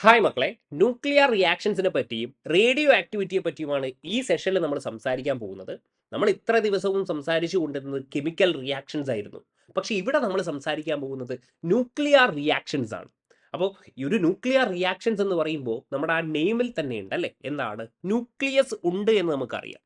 Hi മക്കളെ, nuclear റിയാക്ഷൻസിനെ പറ്റിയും radio ആക്ടിവിറ്റിയെ പറ്റിയുമാണ് ഈ സെഷനിൽ നമ്മൾ സംസാരിക്കാൻ പോകുന്നത്. നമ്മൾ ഇത്ര ദിവസവും സംസാരിച്ചു കൊണ്ടിരുന്നത് കെമിക്കൽ റിയാക്ഷൻസ് ആയിരുന്നു. പക്ഷേ ഇവിടെ നമ്മൾ സംസാരിക്കാൻ പോകുന്നത് ന്യൂക്ലിയർ റിയാക്ഷൻസ് ആണ്. അപ്പോൾ ഈ ഒരു ന്യൂക്ലിയർ റിയാക്ഷൻസ് എന്ന് പറയുമ്പോൾ നമ്മുടെ ആ നെയിമിൽ തന്നെ ഉണ്ട് അല്ലേ, എന്താണ് ന്യൂക്ലിയസ് ഉണ്ട് എന്ന് നമുക്കറിയാം.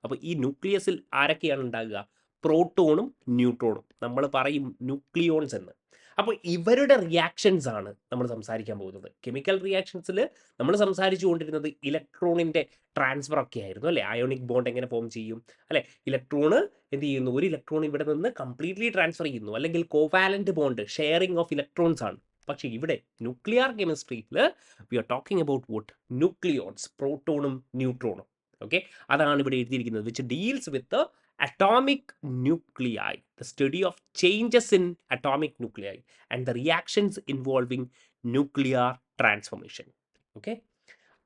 അപ്പോൾ ഈ ന്യൂക്ലിയസിൽ ആരൊക്കെയാണ് ഉണ്ടാകുക? പ്രോട്ടോണും ന്യൂട്രോണും, നമ്മൾ പറയും ന്യൂക്ലിയോൺസ് എന്ന്. അപ്പോൾ ഇവരുടെ റിയാക്ഷൻസ് ആണ് നമ്മൾ സംസാരിക്കാൻ പോകുന്നത്. കെമിക്കൽ റിയാക്ഷൻസിൽ നമ്മൾ സംസാരിച്ചു കൊണ്ടിരുന്നത് ഇലക്ട്രോണിൻ്റെ ട്രാൻസ്ഫർ ഒക്കെ ആയിരുന്നു അല്ലേ. അയോണിക് ബോണ്ട് എങ്ങനെ ഫോം ചെയ്യും അല്ലേ, ഇലക്ട്രോണ് എന്ത് ചെയ്യുന്നു, ഒരു ഇലക്ട്രോൺ ഇവിടെ നിന്ന് കംപ്ലീറ്റ്ലി ട്രാൻസ്ഫർ ചെയ്യുന്നു, അല്ലെങ്കിൽ covalent bond sharing of electrons ആണ്. പക്ഷേ ഇവിടെ ന്യൂക്ലിയർ കെമിസ്ട്രിയിൽ we are talking about what nucleons, പ്രോട്ടോണും ന്യൂട്രോണും. ഓക്കെ, അതാണ് ഇവിടെ എഴുതിയിരിക്കുന്നത്. Which deals with atomic nuclei, the study of changes in atomic nuclei and the reactions involving nuclear transformation. Okay,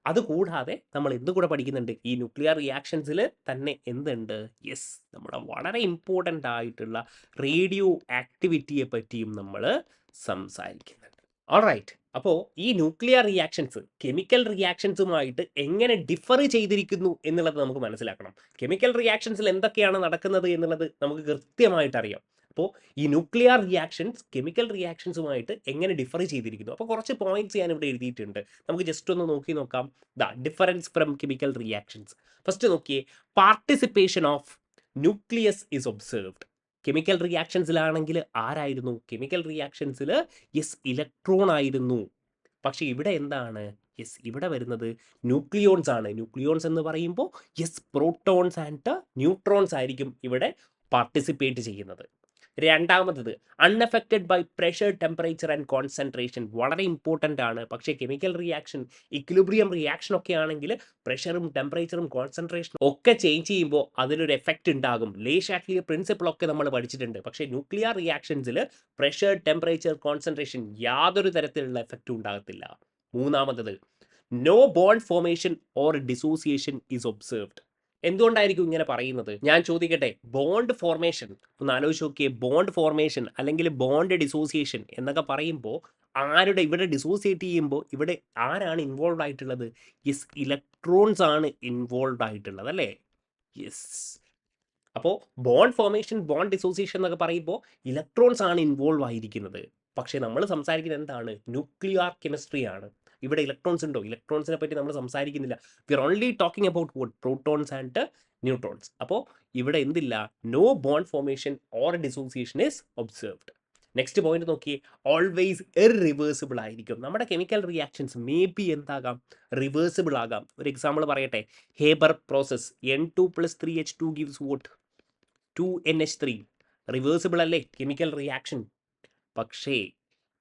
അതുകൂടാതെ നമ്മൾ എന്തുകൂടെ പഠിക്കുന്നുണ്ട് ഈ ന്യൂക്ലിയർ റിയാക്ഷൻസിൽ തന്നെ? എന്തുണ്ട്? യെസ്, നമ്മുടെ വളരെ ഇമ്പോർട്ടൻ്റ് ആയിട്ടുള്ള റേഡിയോ ആക്ടിവിറ്റിയെ പറ്റിയും നമ്മൾ സംസാരിക്കുന്നുണ്ട്. ഓൾറൈറ്റ്, അപ്പോൾ ഈ ന്യൂക്ലിയർ റിയാക്ഷൻസ് കെമിക്കൽ റിയാക്ഷൻസുമായിട്ട് എങ്ങനെ ഡിഫർ ചെയ്തിരിക്കുന്നു എന്നുള്ളത് നമുക്ക് മനസ്സിലാക്കണം. കെമിക്കൽ റിയാക്ഷൻസിൽ എന്തൊക്കെയാണ് നടക്കുന്നത് എന്നുള്ളത് നമുക്ക് കൃത്യമായിട്ട് അറിയാം. അപ്പോൾ ഈ ന്യൂക്ലിയർ റിയാക്ഷൻസ് കെമിക്കൽ റിയാക്ഷൻസുമായിട്ട് എങ്ങനെ ഡിഫർ ചെയ്തിരിക്കുന്നു, അപ്പോൾ കുറച്ച് പോയിന്റ്സ് ഞാൻ ഇവിടെ എഴുതിയിട്ടുണ്ട്. നമുക്ക് ജസ്റ്റ് ഒന്ന് നോക്കാം. The difference from chemical reactions. First നോക്കിയേ, participation of nucleus is observed. Chemical റിയാക്ഷൻസിലാണെങ്കിൽ ആരായിരുന്നു? കെമിക്കൽ റിയാക്ഷൻസിൽ യെസ്, ഇലക്ട്രോൺ ആയിരുന്നു. പക്ഷേ ഇവിടെ എന്താണ്? യെസ്, ഇവിടെ വരുന്നത് ന്യൂക്ലിയോൺസ് ആണ്. ന്യൂക്ലിയോൺസ് എന്ന് പറയുമ്പോൾ യെസ്, പ്രോട്ടോൺസ് ആൻഡ് ന്യൂട്രോൺസ് ആയിരിക്കും ഇവിടെ പാർട്ടിസിപ്പേറ്റ് ചെയ്യുന്നത്. രണ്ടാമത്തത്, unaffected by pressure, temperature and concentration. വളരെ ഇമ്പോർട്ടൻ്റ് ആണ്. പക്ഷേ കെമിക്കൽ റിയാക്ഷൻ, ഇക്വിലിബ്രിയം റിയാക്ഷൻ ഒക്കെ ആണെങ്കിൽ പ്രഷറും ടെമ്പറേച്ചറും കോൺസെൻട്രേഷനും ഒക്കെ ചേഞ്ച് ചെയ്യുമ്പോൾ അതിലൊരു എഫക്റ്റ് ഉണ്ടാകും. ലേ ഷാറ്റ്ലിയർ പ്രിൻസിപ്പിൾ ഒക്കെ നമ്മൾ പഠിച്ചിട്ടുണ്ട്. പക്ഷേ ന്യൂക്ലിയർ റിയാക്ഷൻസിൽ പ്രഷർ, ടെമ്പറേച്ചർ, കോൺസെൻട്രേഷൻ യാതൊരു തരത്തിലുള്ള എഫക്റ്റും ഉണ്ടാകത്തില്ല. മൂന്നാമത്തത്, no bond formation or dissociation is observed. എന്തുകൊണ്ടായിരിക്കും ഇങ്ങനെ പറയുന്നത്? ഞാൻ ചോദിക്കട്ടെ, ബോണ്ട് ഫോർമേഷൻ ഒന്ന് ആലോചിച്ച് നോക്കിയേ. ബോണ്ട് ഫോർമേഷൻ അല്ലെങ്കിൽ ബോണ്ട് ഡിസോസിയേഷൻ എന്നൊക്കെ പറയുമ്പോൾ ആരുടെ ഇവിടെ ഡിസോസിയേറ്റ് ചെയ്യുമ്പോൾ ഇവിടെ ആരാണ് ഇൻവോൾവ് ആയിട്ടുള്ളത്? യെസ്, ഇലക്ട്രോൺസ് ആണ് ഇൻവോൾവ് ആയിട്ടുള്ളത് അല്ലേ. യെസ്, അപ്പോൾ ബോണ്ട് ഫോർമേഷൻ, ബോണ്ട് ഡിസോസിയേഷൻ എന്നൊക്കെ പറയുമ്പോൾ ഇലക്ട്രോൺസ് ആണ് ഇൻവോൾവ് ആയിരിക്കുന്നത്. പക്ഷേ നമ്മൾ സംസാരിക്കുന്നത് എന്താണ്? ന്യൂക്ലിയർ കെമിസ്ട്രി ആണ്. ഇവിടെ ഇലക്ട്രോൺസ് ഉണ്ടോ? ഇലക്ട്രോൺസിനെ പറ്റി നമ്മൾ സംസാരിക്കുന്നില്ല. We are only talking about what protons and neutrons. അപ്പോൾ ഇവിടെ എന്തില്ല? No bond formation or dissociation is observed. Next point നോക്കിയേ, ഓൾവേസ് ഇറിവേഴ്സിബിൾ ആയിരിക്കും. നമ്മുടെ കെമിക്കൽ റിയാക്ഷൻസ് മേ ബി എന്താകാം? റിവേഴ്സിബിൾ ആകാം. ഒരു എക്സാമ്പിൾ പറയട്ടെ, Haber process, N2+3H2 gives what? 2NH3. Reversible അല്ലേ കെമിക്കൽ റിയാക്ഷൻ? പക്ഷേ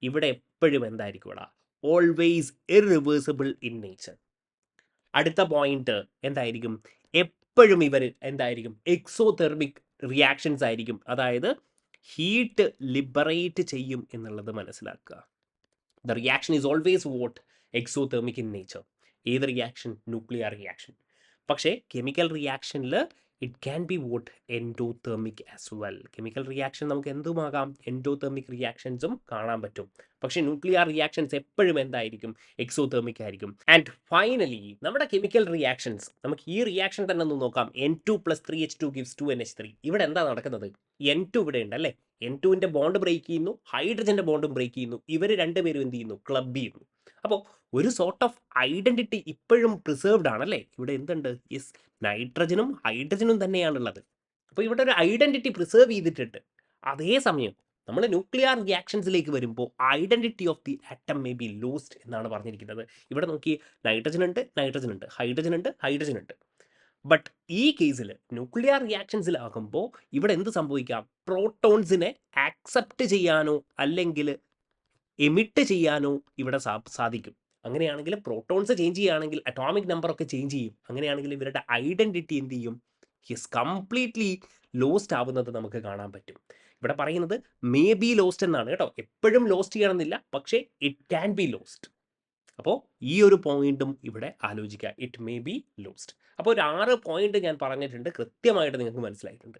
ഇവിടെ എപ്പോഴും എന്തായിരിക്കും? ഇവിടെ ഓൾവേസ് ഇറിവേഴ്സിബിൾ ഇൻ നേച്ചർ. അടുത്ത പോയിന്റ് എന്തായിരിക്കും? എപ്പോഴും ഇവർ എന്തായിരിക്കും? എക്സോതെർമിക് റിയാക്ഷൻസ് ആയിരിക്കും. അതായത് ഹീറ്റ് ലിബറേറ്റ് ചെയ്യും എന്നുള്ളത് മനസ്സിലാക്കുക. The reaction is always what? Exothermic in nature. ഏത് റിയാക്ഷൻ? Nuclear reaction. പക്ഷേ കെമിക്കൽ റിയാക്ഷനിൽ it can be what? Endothermic as well. Chemical reaction നമുക്ക് എന്തുമാകാം? എൻഡോതെർമിക് റിയാക്ഷൻസും കാണാൻ പറ്റും. പക്ഷേ ന്യൂക്ലിയർ റിയാക്ഷൻസ് എപ്പോഴും എന്തായിരിക്കും? എക്സോതെർമിക് ആയിരിക്കും. ആൻഡ് ഫൈനലി നമ്മുടെ കെമിക്കൽ റിയാക്ഷൻസ്, നമുക്ക് ഈ റിയാക്ഷൻ തന്നെ ഒന്ന് നോക്കാം. N2+3H2 gives 2NH3. ഇവിടെ എന്താ നടക്കുന്നത്? N2 ഇവിടെ ഉണ്ട് അല്ലേ. N2ൻ്റെ ബോണ്ട് ബ്രേക്ക് ചെയ്യുന്നു, ഹൈഡ്രജൻ്റെ ബോണ്ടും ബ്രേക്ക് ചെയ്യുന്നു. ഇവർ രണ്ടുപേരും എന്ത് ചെയ്യുന്നു? ക്ലബ് ചെയ്യുന്നു. അപ്പോൾ ഒരു സോർട്ട് ഓഫ് ഐഡന്റിറ്റി ഇപ്പോഴും പ്രിസേർവ്ഡ് ആണല്ലേ. ഇവിടെ എന്തുണ്ട്? യെസ്, നൈട്രജനും ഹൈഡ്രജനും തന്നെയാണുള്ളത്. അപ്പോൾ ഇവിടെ ഒരു ഐഡന്റിറ്റി പ്രിസേർവ് ചെയ്തിട്ടുണ്ട്. അതേസമയം നമ്മൾ ന്യൂക്ലിയർ റിയാക്ഷൻസിലേക്ക് വരുമ്പോൾ identity of the atom may be lost എന്നാണ് പറഞ്ഞിരിക്കുന്നത്. ഇവിടെ നോക്കി, നൈട്രജൻ ഉണ്ട്, നൈട്രജൻ ഉണ്ട്, ഹൈഡ്രജൻ ഉണ്ട്, ഹൈഡ്രജൻ ഉണ്ട്. ബട്ട് ഈ കേസിൽ ന്യൂക്ലിയർ റിയാക്ഷൻസിലാകുമ്പോൾ ഇവിടെ എന്ത് സംഭവിക്കാം? പ്രോട്ടോൺസിനെ ആക്സെപ്റ്റ് ചെയ്യാനോ അല്ലെങ്കിൽ എമിറ്റ് ചെയ്യാനോ ഇവിടെ സാധിക്കും. അങ്ങനെയാണെങ്കിൽ പ്രോട്ടോൺസ് ചേഞ്ച് ചെയ്യുകയാണെങ്കിൽ അറ്റോമിക് നമ്പർ ഒക്കെ ചേഞ്ച് ചെയ്യും. അങ്ങനെയാണെങ്കിൽ ഇവരുടെ ഐഡന്റിറ്റി എന്ത് ചെയ്യും? ഹിസ് കംപ്ലീറ്റ്ലി ലോസ്റ്റ് ആവുന്നത് നമുക്ക് കാണാൻ പറ്റും. ഇവിടെ പറയുന്നത് മേ ബി ലോസ്റ്റ് എന്നാണ് കേട്ടോ. എപ്പോഴും ലോസ്റ്റ് ചെയ്യണമെന്നില്ല, പക്ഷേ ഇറ്റ് ക്യാൻ ബി ലോസ്റ്റ്. അപ്പോൾ ഈ ഒരു പോയിന്റും ഇവിടെ ആലോചിക്കുക, ഇറ്റ് മേ ബി ലോസ്റ്റ്. അപ്പോൾ ഒരു 6 പോയിന്റ് ഞാൻ പറഞ്ഞിട്ടുണ്ട്, കൃത്യമായിട്ട് നിങ്ങൾക്ക് മനസ്സിലായിട്ടുണ്ട്.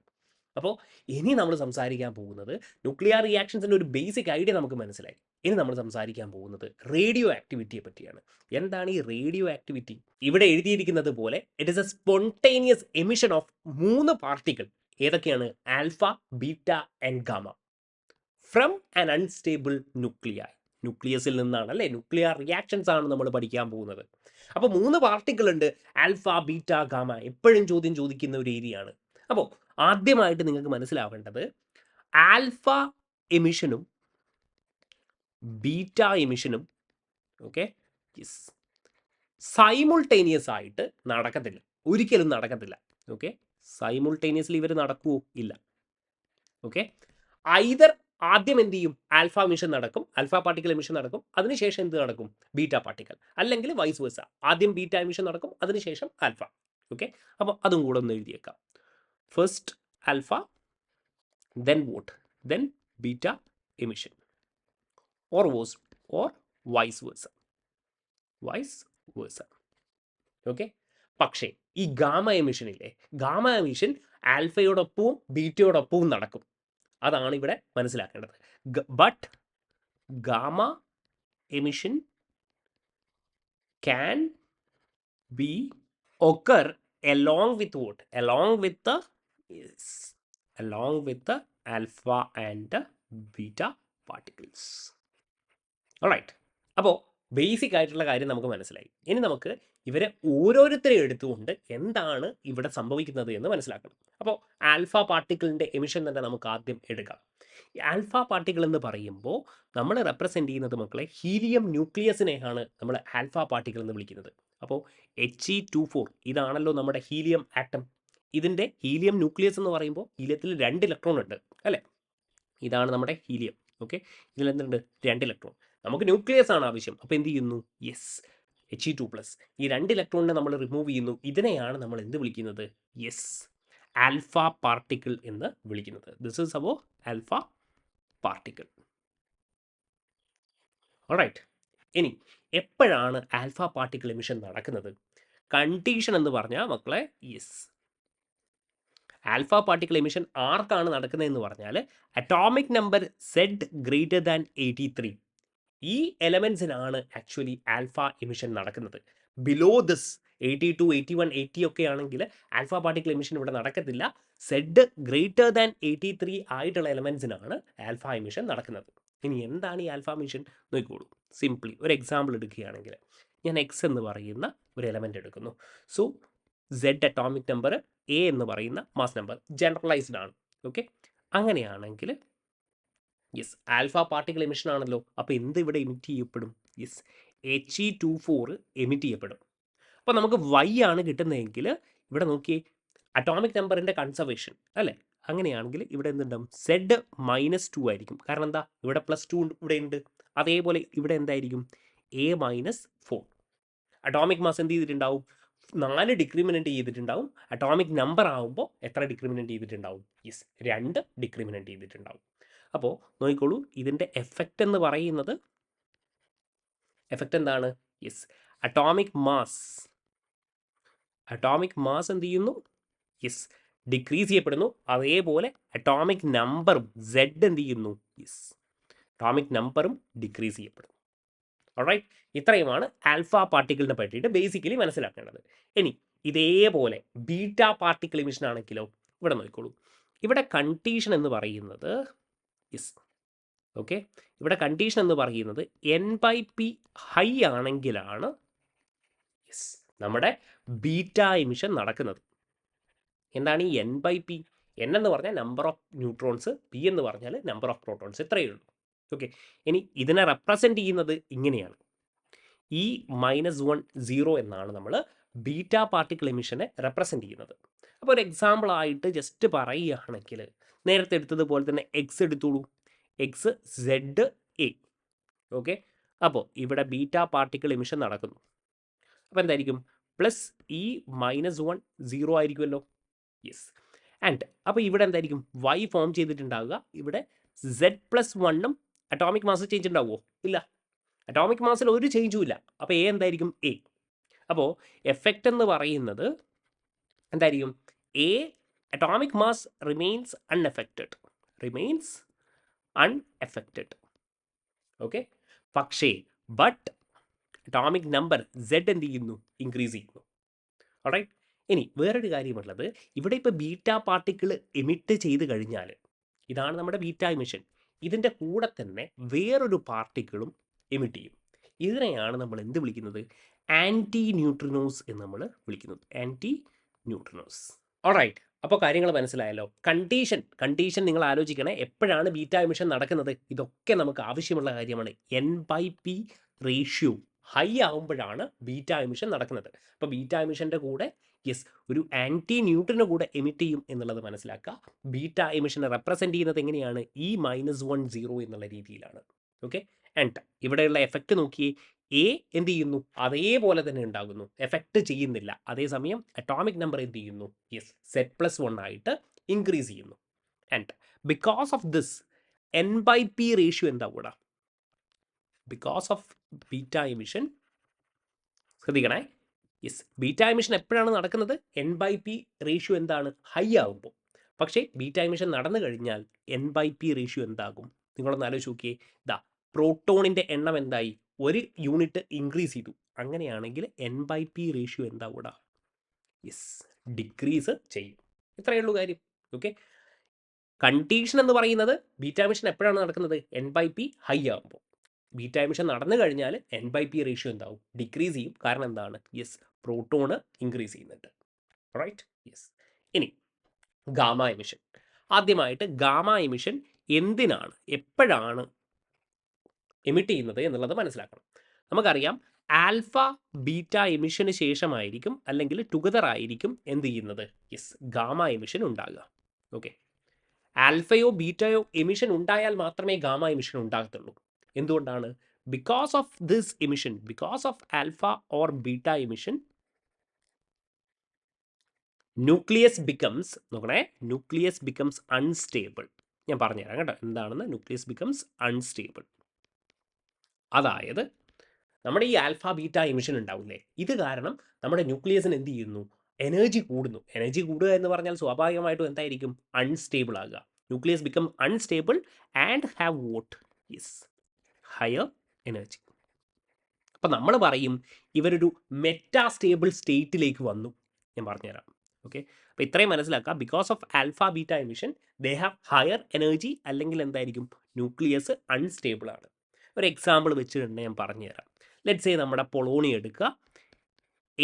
അപ്പോൾ ഇനി നമ്മൾ സംസാരിക്കാൻ പോകുന്നത് ന്യൂക്ലിയർ റിയാക്ഷൻസിൻ്റെ ഒരു ബേസിക് ഐഡിയ നമുക്ക് മനസ്സിലായി. ഇനി നമ്മൾ സംസാരിക്കാൻ പോകുന്നത് റേഡിയോ ആക്ടിവിറ്റിയെ പറ്റിയാണ്. എന്താണ് ഈ റേഡിയോ ആക്ടിവിറ്റി? ഇവിടെ എഴുതിയിരിക്കുന്നത് പോലെ it is a spontaneous emission of 3 particle. ഏതൊക്കെയാണ്? Alpha, beta and gamma from an unstable nuclear. ന്യൂക്ലിയസിൽ നിന്നാണ് അല്ലേ? ന്യൂക്ലിയർ റിയാക്ഷൻസ് ആണ് നമ്മൾ പഠിക്കാൻ പോകുന്നത്. അപ്പോൾ 3 പാർട്ടിക്കിൾ ഉണ്ട്, ആൽഫ, ബീറ്റ, ഗാമ. എപ്പോഴും ചോദ്യം ചോദിക്കുന്ന ഒരു ഏരിയയാണ്. അപ്പോൾ ആദ്യമായിട്ട് നിങ്ങൾക്ക് മനസ്സിലാവേണ്ടത് ആൽഫ എമിഷനും ബീറ്റ എമിഷനും ഓക്കെ യെസ് സൈമുൾട്ടേനിയസ് ആയിട്ട് നടക്കത്തില്ല, ഒരിക്കലും നടക്കത്തില്ല. ഓക്കെ, സൈമുൾട്ടേനിയസ്ലി ഇവർ നടക്കുമോ? ഇല്ല. ഓക്കെ, ഐദർ ആദ്യം എന്ത് ചെയ്യും? ആൽഫ എമിഷൻ നടക്കും, ആൽഫ പാർട്ടിക്കൽ എമിഷൻ നടക്കും, അതിനുശേഷം എന്ത് നടക്കും? Beta particle. അല്ലെങ്കിൽ വൈസ് വേഴ്സ, ആദ്യം ബീറ്റ എമിഷൻ നടക്കും, അതിനുശേഷം ആൽഫ. ഓക്കെ, അപ്പോൾ അതും കൂടെ ഒന്ന് എഴുതിയേക്കാം. First alpha, then what? Then beta emission or vice versa. Vice versa. Okay, പക്ഷേ ഈ ഗാമ എമിഷനില്ലേ, ഗാമ എമിഷൻ ആൽഫയോടൊപ്പവും ബീറ്റയോടൊപ്പവും നടക്കും. അതാണ് ഇവിടെ മനസ്സിലാക്കേണ്ടത്. But gamma emission can be occur along with what? Along with the alpha and beta particles. Alright. അപ്പോൾ basic ആയിട്ടുള്ള കാര്യം നമുക്ക് മനസ്സിലായി. ഇനി നമുക്ക് ഇവരെ ഓരോരുത്തരെ എടുത്തുകൊണ്ട് എന്താണ് ഇവിടെ സംഭവിക്കുന്നത് എന്ന് മനസ്സിലാക്കണം. അപ്പോൾ ആൽഫ പാർട്ടിക്കിളിൻ്റെ എമിഷൻ തന്നെ നമുക്ക് ആദ്യം എടുക്കാം. ഈ ആൽഫ പാർട്ടിക്കിൾ എന്ന് പറയുമ്പോൾ നമ്മൾ റെപ്രസെൻ്റ് ചെയ്യുന്നത് മക്കളെ ഹീലിയം ന്യൂക്ലിയസിനെയാണ് നമ്മൾ ആൽഫ പാർട്ടിക്കിൾ എന്ന് വിളിക്കുന്നത്. അപ്പോൾ He24 ഇതാണല്ലോ നമ്മുടെ ഹീലിയം ആറ്റം. ഇതിൻ്റെ ഹീലിയം ന്യൂക്ലിയസ് എന്ന് പറയുമ്പോൾ ഹീലിയത്തിൽ 2 ഇലക്ട്രോൺ ഉണ്ട് അല്ലേ? ഇതാണ് നമ്മുടെ ഹീലിയം. ഓക്കെ, ഇതിലെന്തുണ്ട്? 2 ഇലക്ട്രോൺ. നമുക്ക് ന്യൂക്ലിയസ് ആണ് ആവശ്യം. അപ്പോൾ എന്ത് ചെയ്യുന്നു? Yes, He2+. ഈ 2 ഇലക്ട്രോണിനെ നമ്മൾ റിമൂവ് ചെയ്യുന്നു. ഇതിനെയാണ് നമ്മൾ എന്ത് വിളിക്കുന്നത്? യെസ്, ആൽഫ പാർട്ടിക്കിൾ എന്ന് വിളിക്കുന്നത്. This is our alpha particle. Alright. ഇനി എപ്പോഴാണ് ആൽഫ പാർട്ടിക്കിൾ എമിഷൻ നടക്കുന്നത്? കണ്ടീഷൻ എന്ന് പറഞ്ഞാൽ മക്കളെ യെസ്, ആൽഫ പാർട്ടിക്കിൾ എമിഷൻ ആർക്കാണ് നടക്കുന്നതെന്ന് പറഞ്ഞാൽ atomic number Z greater than 83. ഈ എലമെൻസിനാണ് ആക്ച്വലി ആൽഫ എമിഷൻ നടക്കുന്നത്. ബിലോ ദിസ് 82, 81, 80 ഒക്കെ ആണെങ്കിൽ ആൽഫ പാർട്ടിക്കിൾ എമിഷൻ ഇവിടെ നടക്കത്തില്ല. Z ഗ്രേറ്റർ ദാൻ 83 ആയിട്ടുള്ള എലമെൻസിനാണ് ആൽഫ എമിഷൻ നടക്കുന്നത്. ഇനി എന്താണ് ഈ ആൽഫ എമിഷൻ നോക്കിക്കോളൂ. സിംപ്ലി ഒരു എക്സാമ്പിൾ എടുക്കുകയാണെങ്കിൽ ഞാൻ X എന്ന് പറയുന്ന ഒരു എലമെൻ്റ് എടുക്കുന്നു. So Z atomic number, A എന്ന് പറയുന്ന മാസ് നമ്പർ, ജനറലൈസ്ഡ് ആണ്. ഓക്കെ, അങ്ങനെയാണെങ്കിൽ യെസ് ആൽഫ പാർട്ടിക്കിൾ എമിഷൻ ആണല്ലോ. അപ്പോൾ എന്ത് ഇവിടെ എമിറ്റ് ചെയ്യപ്പെടും? യെസ്, He24 എമിറ്റ് ചെയ്യപ്പെടും. അപ്പോൾ നമുക്ക് Y ആണ് കിട്ടുന്നതെങ്കിൽ ഇവിടെ നോക്കിയേ, അറ്റോമിക് നമ്പറിൻ്റെ കൺസർവേഷൻ അല്ലേ? അങ്ങനെയാണെങ്കിൽ ഇവിടെ എന്തുണ്ടാവും? Z-2 ആയിരിക്കും. കാരണം എന്താ? ഇവിടെ +2 ഇവിടെ ഉണ്ട്. അതേപോലെ ഇവിടെ എന്തായിരിക്കും? A-4. അറ്റോമിക് മാസ് എന്ത് ചെയ്തിട്ടുണ്ടാവും? 4 ഡിക്രിമിനൻ്റ് ചെയ്തിട്ടുണ്ടാവും. അറ്റോമിക് നമ്പർ ആകുമ്പോൾ എത്ര ഡിക്രിമിനൻ്റ് ചെയ്തിട്ടുണ്ടാവും? യെസ്, 2 ഡിക്രിമിനൻ്റ് ചെയ്തിട്ടുണ്ടാവും. അപ്പോൾ നോക്കിക്കോളൂ, ഇതിൻ്റെ എഫക്റ്റ് എന്ന് പറയുന്നത് എഫക്റ്റ് എന്താണ്? യെസ്, അറ്റോമിക് മാസ് എന്ത് ചെയ്യുന്നു? യെസ്, ഡിക്രീസ് ചെയ്യപ്പെടുന്നു. അതേപോലെ അറ്റോമിക് നമ്പറും Z എന്ത് ചെയ്യുന്നു? യെസ്, അറ്റോമിക് നമ്പറും ഡിക്രീസ് ചെയ്യപ്പെടുന്നു. ഓൾറൈറ്റ്, ഇത്രയുമാണ് ആൽഫ പാർട്ടിക്കിളിനെ പറ്റിയിട്ട് ബേസിക്കലി മനസ്സിലാക്കേണ്ടത്. ഇനി ഇതേപോലെ ബീറ്റ പാർട്ടിക്കിൾ എമിഷൻ ആണെങ്കിലോ, ഇവിടെ നോക്കിക്കോളൂ. ഇവിടെ കണ്ടീഷൻ എന്ന് പറയുന്നത് യെസ്, ഓക്കെ, ഇവിടെ കണ്ടീഷൻ എന്ന് പറയുന്നത് N/P ഹൈ ആണെങ്കിലാണ് യെസ് നമ്മുടെ ബീറ്റ എമിഷൻ നടക്കുന്നത്. എന്താണ് ഈ N/P? N എന്ന് പറഞ്ഞാൽ നമ്പർ ഓഫ് ന്യൂട്രോൺസ്, P എന്ന് പറഞ്ഞാൽ നമ്പർ ഓഫ് പ്രോട്ടോൺസ്. ഇത്രയേ ഉള്ളൂ. ഓക്കെ, ഇനി ഇതിനെ റെപ്രസെൻ്റ് ചെയ്യുന്നത് ഇങ്ങനെയാണ്. E-1 എന്നാണ് നമ്മൾ ബീറ്റ പാർട്ടിക്കിൾ എമിഷനെ റെപ്രസെൻ്റ് ചെയ്യുന്നത്. അപ്പോൾ ഒരു എക്സാമ്പിൾ ആയിട്ട് ജസ്റ്റ് പറയുകയാണെങ്കിൽ നേരത്തെ എടുത്തതുപോലെ തന്നെ X എടുത്തോളൂ. X ZA. ഓക്കെ, അപ്പോൾ ഇവിടെ ബീറ്റ പാർട്ടിക്കിൾ എമിഷൻ നടക്കുന്നു. അപ്പോൾ എന്തായിരിക്കും? +E-1 0 ആയിരിക്കുമല്ലോ. യെസ്, ആൻഡ് അപ്പോൾ ഇവിടെ എന്തായിരിക്കും? Y ഫോം ചെയ്തിട്ടുണ്ടാവുക. ഇവിടെ Z+1 അറ്റോമിക് മാസ് ചേഞ്ച് ഉണ്ടാവുമോ? ഇല്ല, അറ്റോമിക് മാസിൽ ഒരു ചേഞ്ചും ഇല്ല. അപ്പോൾ A എന്തായിരിക്കും? A. അപ്പോൾ എഫക്റ്റ് എന്ന് പറയുന്നത് എന്തായിരിക്കും? A atomic mass remains unaffected. Okay, പക്ഷേ ബട്ട് അറ്റോമിക് നമ്പർ Z എന്ത് ചെയ്യുന്നു? ഇൻക്രീസ് ചെയ്യുന്നു. ഓൾറൈറ്റ്, ഇനി വേറൊരു കാര്യമുള്ളത്, ഇവിടെ ഇപ്പോൾ ബീറ്റ പാർട്ടിക്കിൾ എമിറ്റ് ചെയ്ത് കഴിഞ്ഞാൽ, ഇതാണ് നമ്മുടെ ബീറ്റ എമിഷൻ, ഇതിൻ്റെ കൂടെ തന്നെ വേറൊരു പാർട്ടിക്കിളും എമിറ്റ് ചെയ്യും. ഇതിനെയാണ് നമ്മൾ എന്ത് വിളിക്കുന്നത്? ആൻറ്റി ന്യൂട്രിനോസ് എന്ന് നമ്മൾ വിളിക്കുന്നത്. Anti neutrinos. ഓൾറൈറ്റ്, അപ്പോൾ കാര്യങ്ങൾ മനസ്സിലായല്ലോ. കണ്ടീഷൻ നിങ്ങൾ ആലോചിക്കണേ, എപ്പോഴാണ് ബീറ്റ എമിഷൻ നടക്കുന്നത്? ഇതൊക്കെ നമുക്ക് ആവശ്യമുള്ള കാര്യമാണ്. N/P റേഷ്യോ ഹൈ ആകുമ്പോഴാണ് ബീറ്റ എമിഷൻ നടക്കുന്നത്. അപ്പോൾ ബീറ്റ എമിഷൻ്റെ കൂടെ ഒരു ആൻറ്റി ന്യൂട്രിനോ കൂടെ എമിറ്റ് ചെയ്യും എന്നുള്ളത് മനസ്സിലാക്കുക. ബീറ്റ എമിഷനെ റെപ്രസെൻറ്റ് ചെയ്യുന്നത് എങ്ങനെയാണ്? E-10 എന്നുള്ള രീതിയിലാണ്. ഓക്കെ, ആൻഡ് ഇവിടെയുള്ള എഫക്റ്റ് നോക്കിയേ, എ എന്ത് ചെയ്യുന്നു? അതേപോലെ തന്നെ ഉണ്ടാകുന്നു, എഫക്റ്റ് ചെയ്യുന്നില്ല. അതേസമയം അറ്റോമിക് നമ്പർ എന്ത് ചെയ്യുന്നു? Z+1 ആയിട്ട് ഇൻക്രീസ് ചെയ്യുന്നു. And because of this N/P ratio എന്താ കൂടാ? ബിക്കോസ് ഓഫ് ബീറ്റ എമിഷൻ, ശ്രദ്ധിക്കണേ, ബീറ്റ എമിഷൻ എപ്പോഴാണ് നടക്കുന്നത്? N/P റേഷ്യോ എന്താണ്? ഹൈ ആകുമ്പോൾ. പക്ഷേ ബീറ്റ എമിഷൻ നടന്നു കഴിഞ്ഞാൽ N/P റേഷ്യോ എന്താകും? നിങ്ങളൊന്ന് ആലോചിച്ച് നോക്കിയേ. പ്രോട്ടോണിൻ്റെ എണ്ണം എന്തായി? 1 യൂണിറ്റ് ഇൻക്രീസ് ചെയ്തു. അങ്ങനെയാണെങ്കിൽ N/P റേഷ്യോ എന്താ കൂടാ? ഡിക്രീസ് ചെയ്യും. ഇത്രയേ ഉള്ളൂ കാര്യം. ഓക്കെ, കണ്ടീഷൻ എന്ന് പറയുന്നത് ബീറ്റ എമിഷൻ എപ്പോഴാണ് നടക്കുന്നത്? N/P ഹൈ ആകുമ്പോൾ. ബീറ്റ എമിഷൻ നടന്നു കഴിഞ്ഞാൽ N/P റേഷ്യോ എന്താവും? ഡിക്രീസ് ചെയ്യും. കാരണം എന്താണ്? പ്രോട്ടോണ് ഇൻക്രീസ് ചെയ്യുന്നുണ്ട്. റൈറ്റ്. ഇനി ഗാമ എമിഷൻ. ആദ്യമായിട്ട് ഗാമ എമിഷൻ എന്തിനാണ്, എപ്പോഴാണ് എമിറ്റ് ചെയ്യുന്നത് എന്നുള്ളത് മനസ്സിലാക്കണം. നമുക്കറിയാം, ആൽഫ ബീറ്റ എമിഷന് ശേഷമായിരിക്കും, അല്ലെങ്കിൽ ടുഗദർ ആയിരിക്കും എന്ത് ചെയ്യുന്നത്? ഗാമ എമിഷൻ ഉണ്ടാകുക. ഓക്കെ, ആൽഫയോ ബീറ്റയോ എമിഷൻ ഉണ്ടായാൽ മാത്രമേ ഗാമ എമിഷൻ ഉണ്ടാകത്തുള്ളൂ. എന്തുകൊണ്ടാണ്? Because of this emission, because of alpha or beta emission, nucleus becomes unstable. ഞാൻ പറഞ്ഞുതരാം കേട്ടോ എന്താണെന്ന്. Nucleus becomes unstable. അതായത് നമ്മുടെ ഈ ആൽഫ ബീറ്റ എമിഷൻ ഉണ്ടാവില്ലേ, ഇത് കാരണം നമ്മുടെ ന്യൂക്ലിയസിന് എന്ത് ചെയ്യുന്നു? എനർജി കൂടുന്നു. എനർജി കൂടുക എന്ന് പറഞ്ഞാൽ സ്വാഭാവികമായിട്ടും എന്തായിരിക്കും? അൺസ്റ്റേബിൾ ആകുക. Nucleus become unstable and have vote? Higher energy. അപ്പം നമ്മൾ പറയും ഇവരൊരു മെറ്റാസ്റ്റേബിൾ സ്റ്റേറ്റിലേക്ക് വന്നു. ഞാൻ പറഞ്ഞുതരാം. ഓക്കെ, അപ്പോൾ ഇത്രയും മനസ്സിലാക്കുക. Because of alpha beta emission they have higher energy, അല്ലെങ്കിൽ എന്തായിരിക്കും? ന്യൂക്ലിയസ് അൺസ്റ്റേബിൾ ആണ്. ഒരു എക്സാമ്പിൾ വെച്ചിട്ടുണ്ട്, ഞാൻ പറഞ്ഞുതരാം. ലെറ്റ്സ് സേ നമ്മുടെ പൊളോണിയം എടുക്കുക,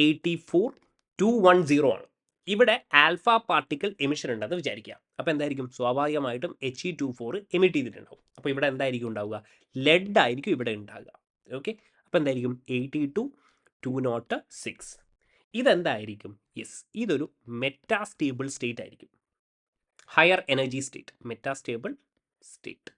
84210 ആണ്. ഇവിടെ ആൽഫ പാർട്ടിക്കിൾ എമിഷൻ ഉണ്ടെന്ന് വിചാരിക്കുക. അപ്പോൾ എന്തായിരിക്കും? സ്വാഭാവികമായിട്ടും He24 എമിറ്റ് ചെയ്തിട്ടുണ്ടാവും. അപ്പോൾ ഇവിടെ എന്തായിരിക്കും ഉണ്ടാവുക? ലെഡ് ആയിരിക്കും ഇവിടെ ഉണ്ടാകുക. ഓക്കെ, അപ്പോൾ എന്തായിരിക്കും? 82206. ഇതെന്തായിരിക്കും? ഇതൊരു മെറ്റാസ്റ്റേബിൾ സ്റ്റേറ്റ് ആയിരിക്കും. Higher energy state, metastable state.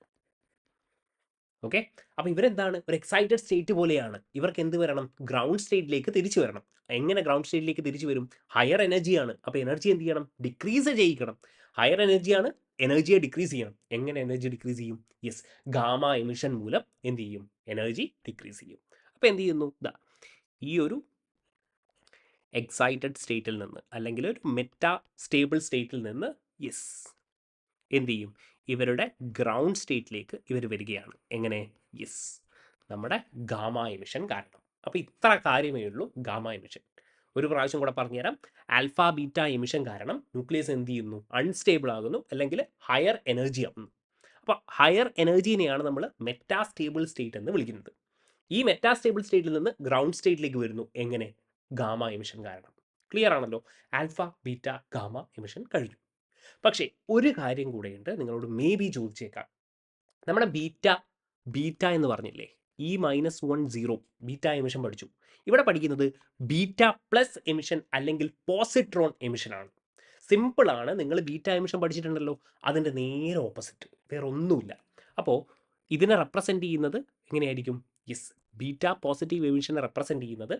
Okay, അപ്പോൾ ഇവരെന്താണ്? ഒരു എക്സൈറ്റഡ് സ്റ്റേറ്റ് പോലെയാണ്. ഇവർക്ക് എന്ത് വരണം? ഗ്രൗണ്ട് സ്റ്റേറ്റിലേക്ക് തിരിച്ചു വരണം. എങ്ങനെ ഗ്രൗണ്ട് സ്റ്റേറ്റിലേക്ക് തിരിച്ചു വരും? ഹയർ എനർജിയാണ്. അപ്പോൾ എനർജി എന്ത് ചെയ്യണം? ഡിക്രീസ് ചെയ്യിക്കണം. ഹയർ എനർജിയാണ്, എനർജിയെ ഡിക്രീസ് ചെയ്യണം. എങ്ങനെ എനർജി ഡിക്രീസ് ചെയ്യും? ഗാമ എമിഷൻ മൂലം എന്ത് ചെയ്യും? എനർജി ഡിക്രീസ് ചെയ്യും. അപ്പോൾ എന്ത് ചെയ്യുന്നു? ഈ ഒരു എക്സൈറ്റഡ് സ്റ്റേറ്റിൽ നിന്ന്, അല്ലെങ്കിൽ ഒരു മെറ്റാ സ്റ്റേബിൾ സ്റ്റേറ്റിൽ നിന്ന് എന്ത് ചെയ്യും? ഇവരുടെ ഗ്രൗണ്ട് സ്റ്റേറ്റിലേക്ക് ഇവർ വരികയാണ്. എങ്ങനെ? നമ്മുടെ ഗാമ എമിഷൻ കാരണം. അപ്പോൾ ഇത്ര കാര്യമേ ഉള്ളൂ ഗാമ എമിഷൻ. ഒരു പ്രാവശ്യം കൂടെ പറഞ്ഞുതരാം. ആൽഫ ബീറ്റ എമിഷൻ കാരണം ന്യൂക്ലിയസ് എന്ത് ചെയ്യുന്നു? അൺസ്റ്റേബിൾ ആകുന്നു, അല്ലെങ്കിൽ ഹയർ എനർജി ആകുന്നു. അപ്പോൾ ഹയർ എനർജീനെയാണ് നമ്മൾ മെറ്റാസ്റ്റേബിൾ സ്റ്റേറ്റ് എന്ന് വിളിക്കുന്നത്. ഈ മെറ്റാസ്റ്റേബിൾ സ്റ്റേറ്റിൽ നിന്ന് ഗ്രൗണ്ട് സ്റ്റേറ്റിലേക്ക് വരുന്നു. എങ്ങനെ? ഗാമ എമിഷൻ കാരണം. ക്ലിയർ ആണല്ലോ? ആൽഫ ബീറ്റ ഗാമ എമിഷൻ കഴിഞ്ഞു. പക്ഷേ ഒരു കാര്യം കൂടെയുണ്ട്, നിങ്ങളോട് മേ ബി ചോദിച്ചേക്കാം. നമ്മുടെ ബീറ്റ എന്ന് പറഞ്ഞില്ലേ, E-10 ബീറ്റ എമിഷൻ പഠിച്ചു. ഇവിടെ പഠിക്കുന്നത് ബീറ്റ പ്ലസ് എമിഷൻ, അല്ലെങ്കിൽ പോസിട്രോൺ എമിഷനാണ്. സിമ്പിളാണ്. നിങ്ങൾ ബീറ്റ എമിഷൻ പഠിച്ചിട്ടുണ്ടല്ലോ, അതിൻ്റെ നേരെ ഓപ്പോസിറ്റ്, വേറെ ഒന്നുമില്ല. അപ്പോൾ ഇതിനെ റെപ്രസെൻറ്റ് ചെയ്യുന്നത് എങ്ങനെയായിരിക്കും? ബീറ്റ പോസിറ്റീവ് എമിഷനെ റെപ്രസെൻറ്റ് ചെയ്യുന്നത്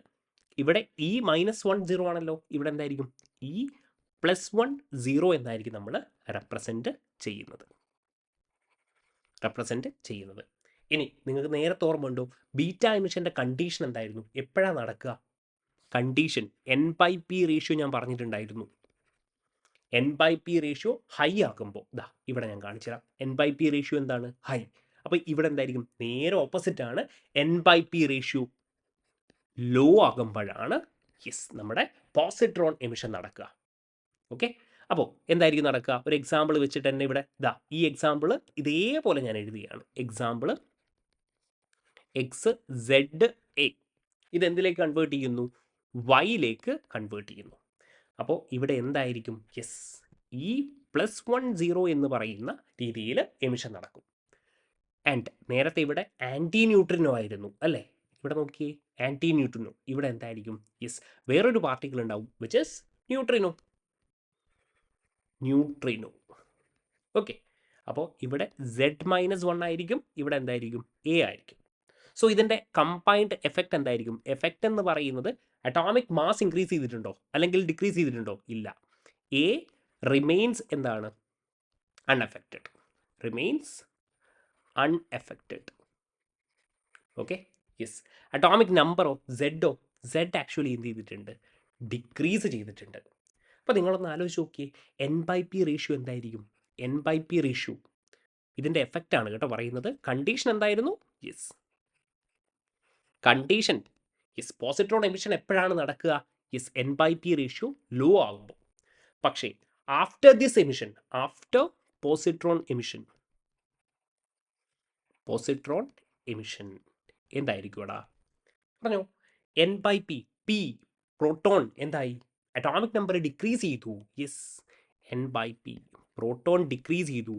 ഇവിടെ E-10 ആണല്ലോ. ഇവിടെ എന്തായിരിക്കും? E+10 എന്നായിരിക്കും നമ്മൾ റെപ്രസെൻറ്റ് ചെയ്യുന്നത്. ഇനി നിങ്ങൾക്ക് നേരത്തെ ഓർമ്മയുണ്ടോ? ബീറ്റ എമിഷൻ്റെ കണ്ടീഷൻ എന്തായിരുന്നു? എപ്പോഴാണ് നടക്കുക? കണ്ടീഷൻ N/P റേഷ്യോ ഞാൻ പറഞ്ഞിട്ടുണ്ടായിരുന്നു. N/P റേഷ്യോ ഹൈ ആകുമ്പോൾ ദാ ഇവിടെ ഞാൻ കാണിച്ചു തരാം. N/P റേഷ്യോ എന്താണ്? ഹൈ. അപ്പോൾ ഇവിടെ എന്തായിരിക്കും? നേരെ ഓപ്പോസിറ്റ് ആണ്. N/P റേഷ്യോ ലോ ആകുമ്പോഴാണ് നമ്മുടെ പോസിട്രോൺ എമിഷൻ നടക്കുക. ഓക്കെ, അപ്പോൾ എന്തായിരിക്കും നടക്കുക? ഒരു എക്സാമ്പിൾ വെച്ചിട്ട് തന്നെ ഇവിടെ ഈ എക്സാമ്പിൾ ഇതേപോലെ ഞാൻ എഴുതുകയാണ്. എക്സാമ്പിൾ XZA ഇതെന്തിലേക്ക് കൺവേർട്ട് ചെയ്യുന്നു? വൈയിലേക്ക് കൺവേർട്ട് ചെയ്യുന്നു. അപ്പോൾ ഇവിടെ എന്തായിരിക്കും? ഈ +10 എന്ന് പറയുന്ന രീതിയിൽ എമിഷൻ നടക്കും. ആൻഡ് നേരത്തെ ഇവിടെ ആൻറ്റി ന്യൂട്രിനോ ആയിരുന്നു അല്ലേ? ഇവിടെ നോക്കിയേ, ആൻറ്റി ന്യൂട്രിനോ. ഇവിടെ എന്തായിരിക്കും? വേറൊരു പാർട്ടിക്കിൾ ഉണ്ടാവും വിച്ച് ഇസ് ന്യൂട്രിനോ. ഓക്കെ, അപ്പോൾ ഇവിടെ Z-1 ആയിരിക്കും, ഇവിടെ എന്തായിരിക്കും? A ആയിരിക്കും. സോ ഇതിൻ്റെ കമ്പൈൻഡ് എഫക്റ്റ് എന്തായിരിക്കും? എഫക്റ്റ് എന്ന് പറയുന്നത് അറ്റോമിക് മാസ് ഇൻക്രീസ് ചെയ്തിട്ടുണ്ടോ അല്ലെങ്കിൽ ഡിക്രീസ് ചെയ്തിട്ടുണ്ടോ? ഇല്ല. A റിമെയിൻസ് എന്താണ്? അൺഅഫക്റ്റഡ്. ഓക്കെ, അറ്റോമിക് നമ്പറോ Z ആക്ച്വലി എന്ത് ചെയ്തിട്ടുണ്ട്? ഡിക്രീസ് ചെയ്തിട്ടുണ്ട്. അപ്പോൾ നിങ്ങളൊന്ന് ആലോചിച്ച് നോക്കിയേ, N/P റേഷ്യോ എന്തായിരിക്കും? N/P റേഷ്യോ ഇതിൻ്റെ എഫക്റ്റ് ആണ് കേട്ടോ പറയുന്നത്. കണ്ടീഷൻ എന്തായിരുന്നു? കണ്ടീഷൻ പോസിട്രോൺ എമിഷൻ എപ്പോഴാണ് നടക്കുക? N/P റേഷ്യോ ലോ ആകുമ്പോൾ. പക്ഷേ after this emission, after positron emission എന്തായിരിക്കും എടാ? പറഞ്ഞോ. N/P പ്രോട്ടോൺ എന്തായി? അറ്റോമിക് നമ്പർ ഡിക്രീസ് ചെയ്തു. N/P പ്രോട്ടോൺ ഡിക്രീസ് ചെയ്തു.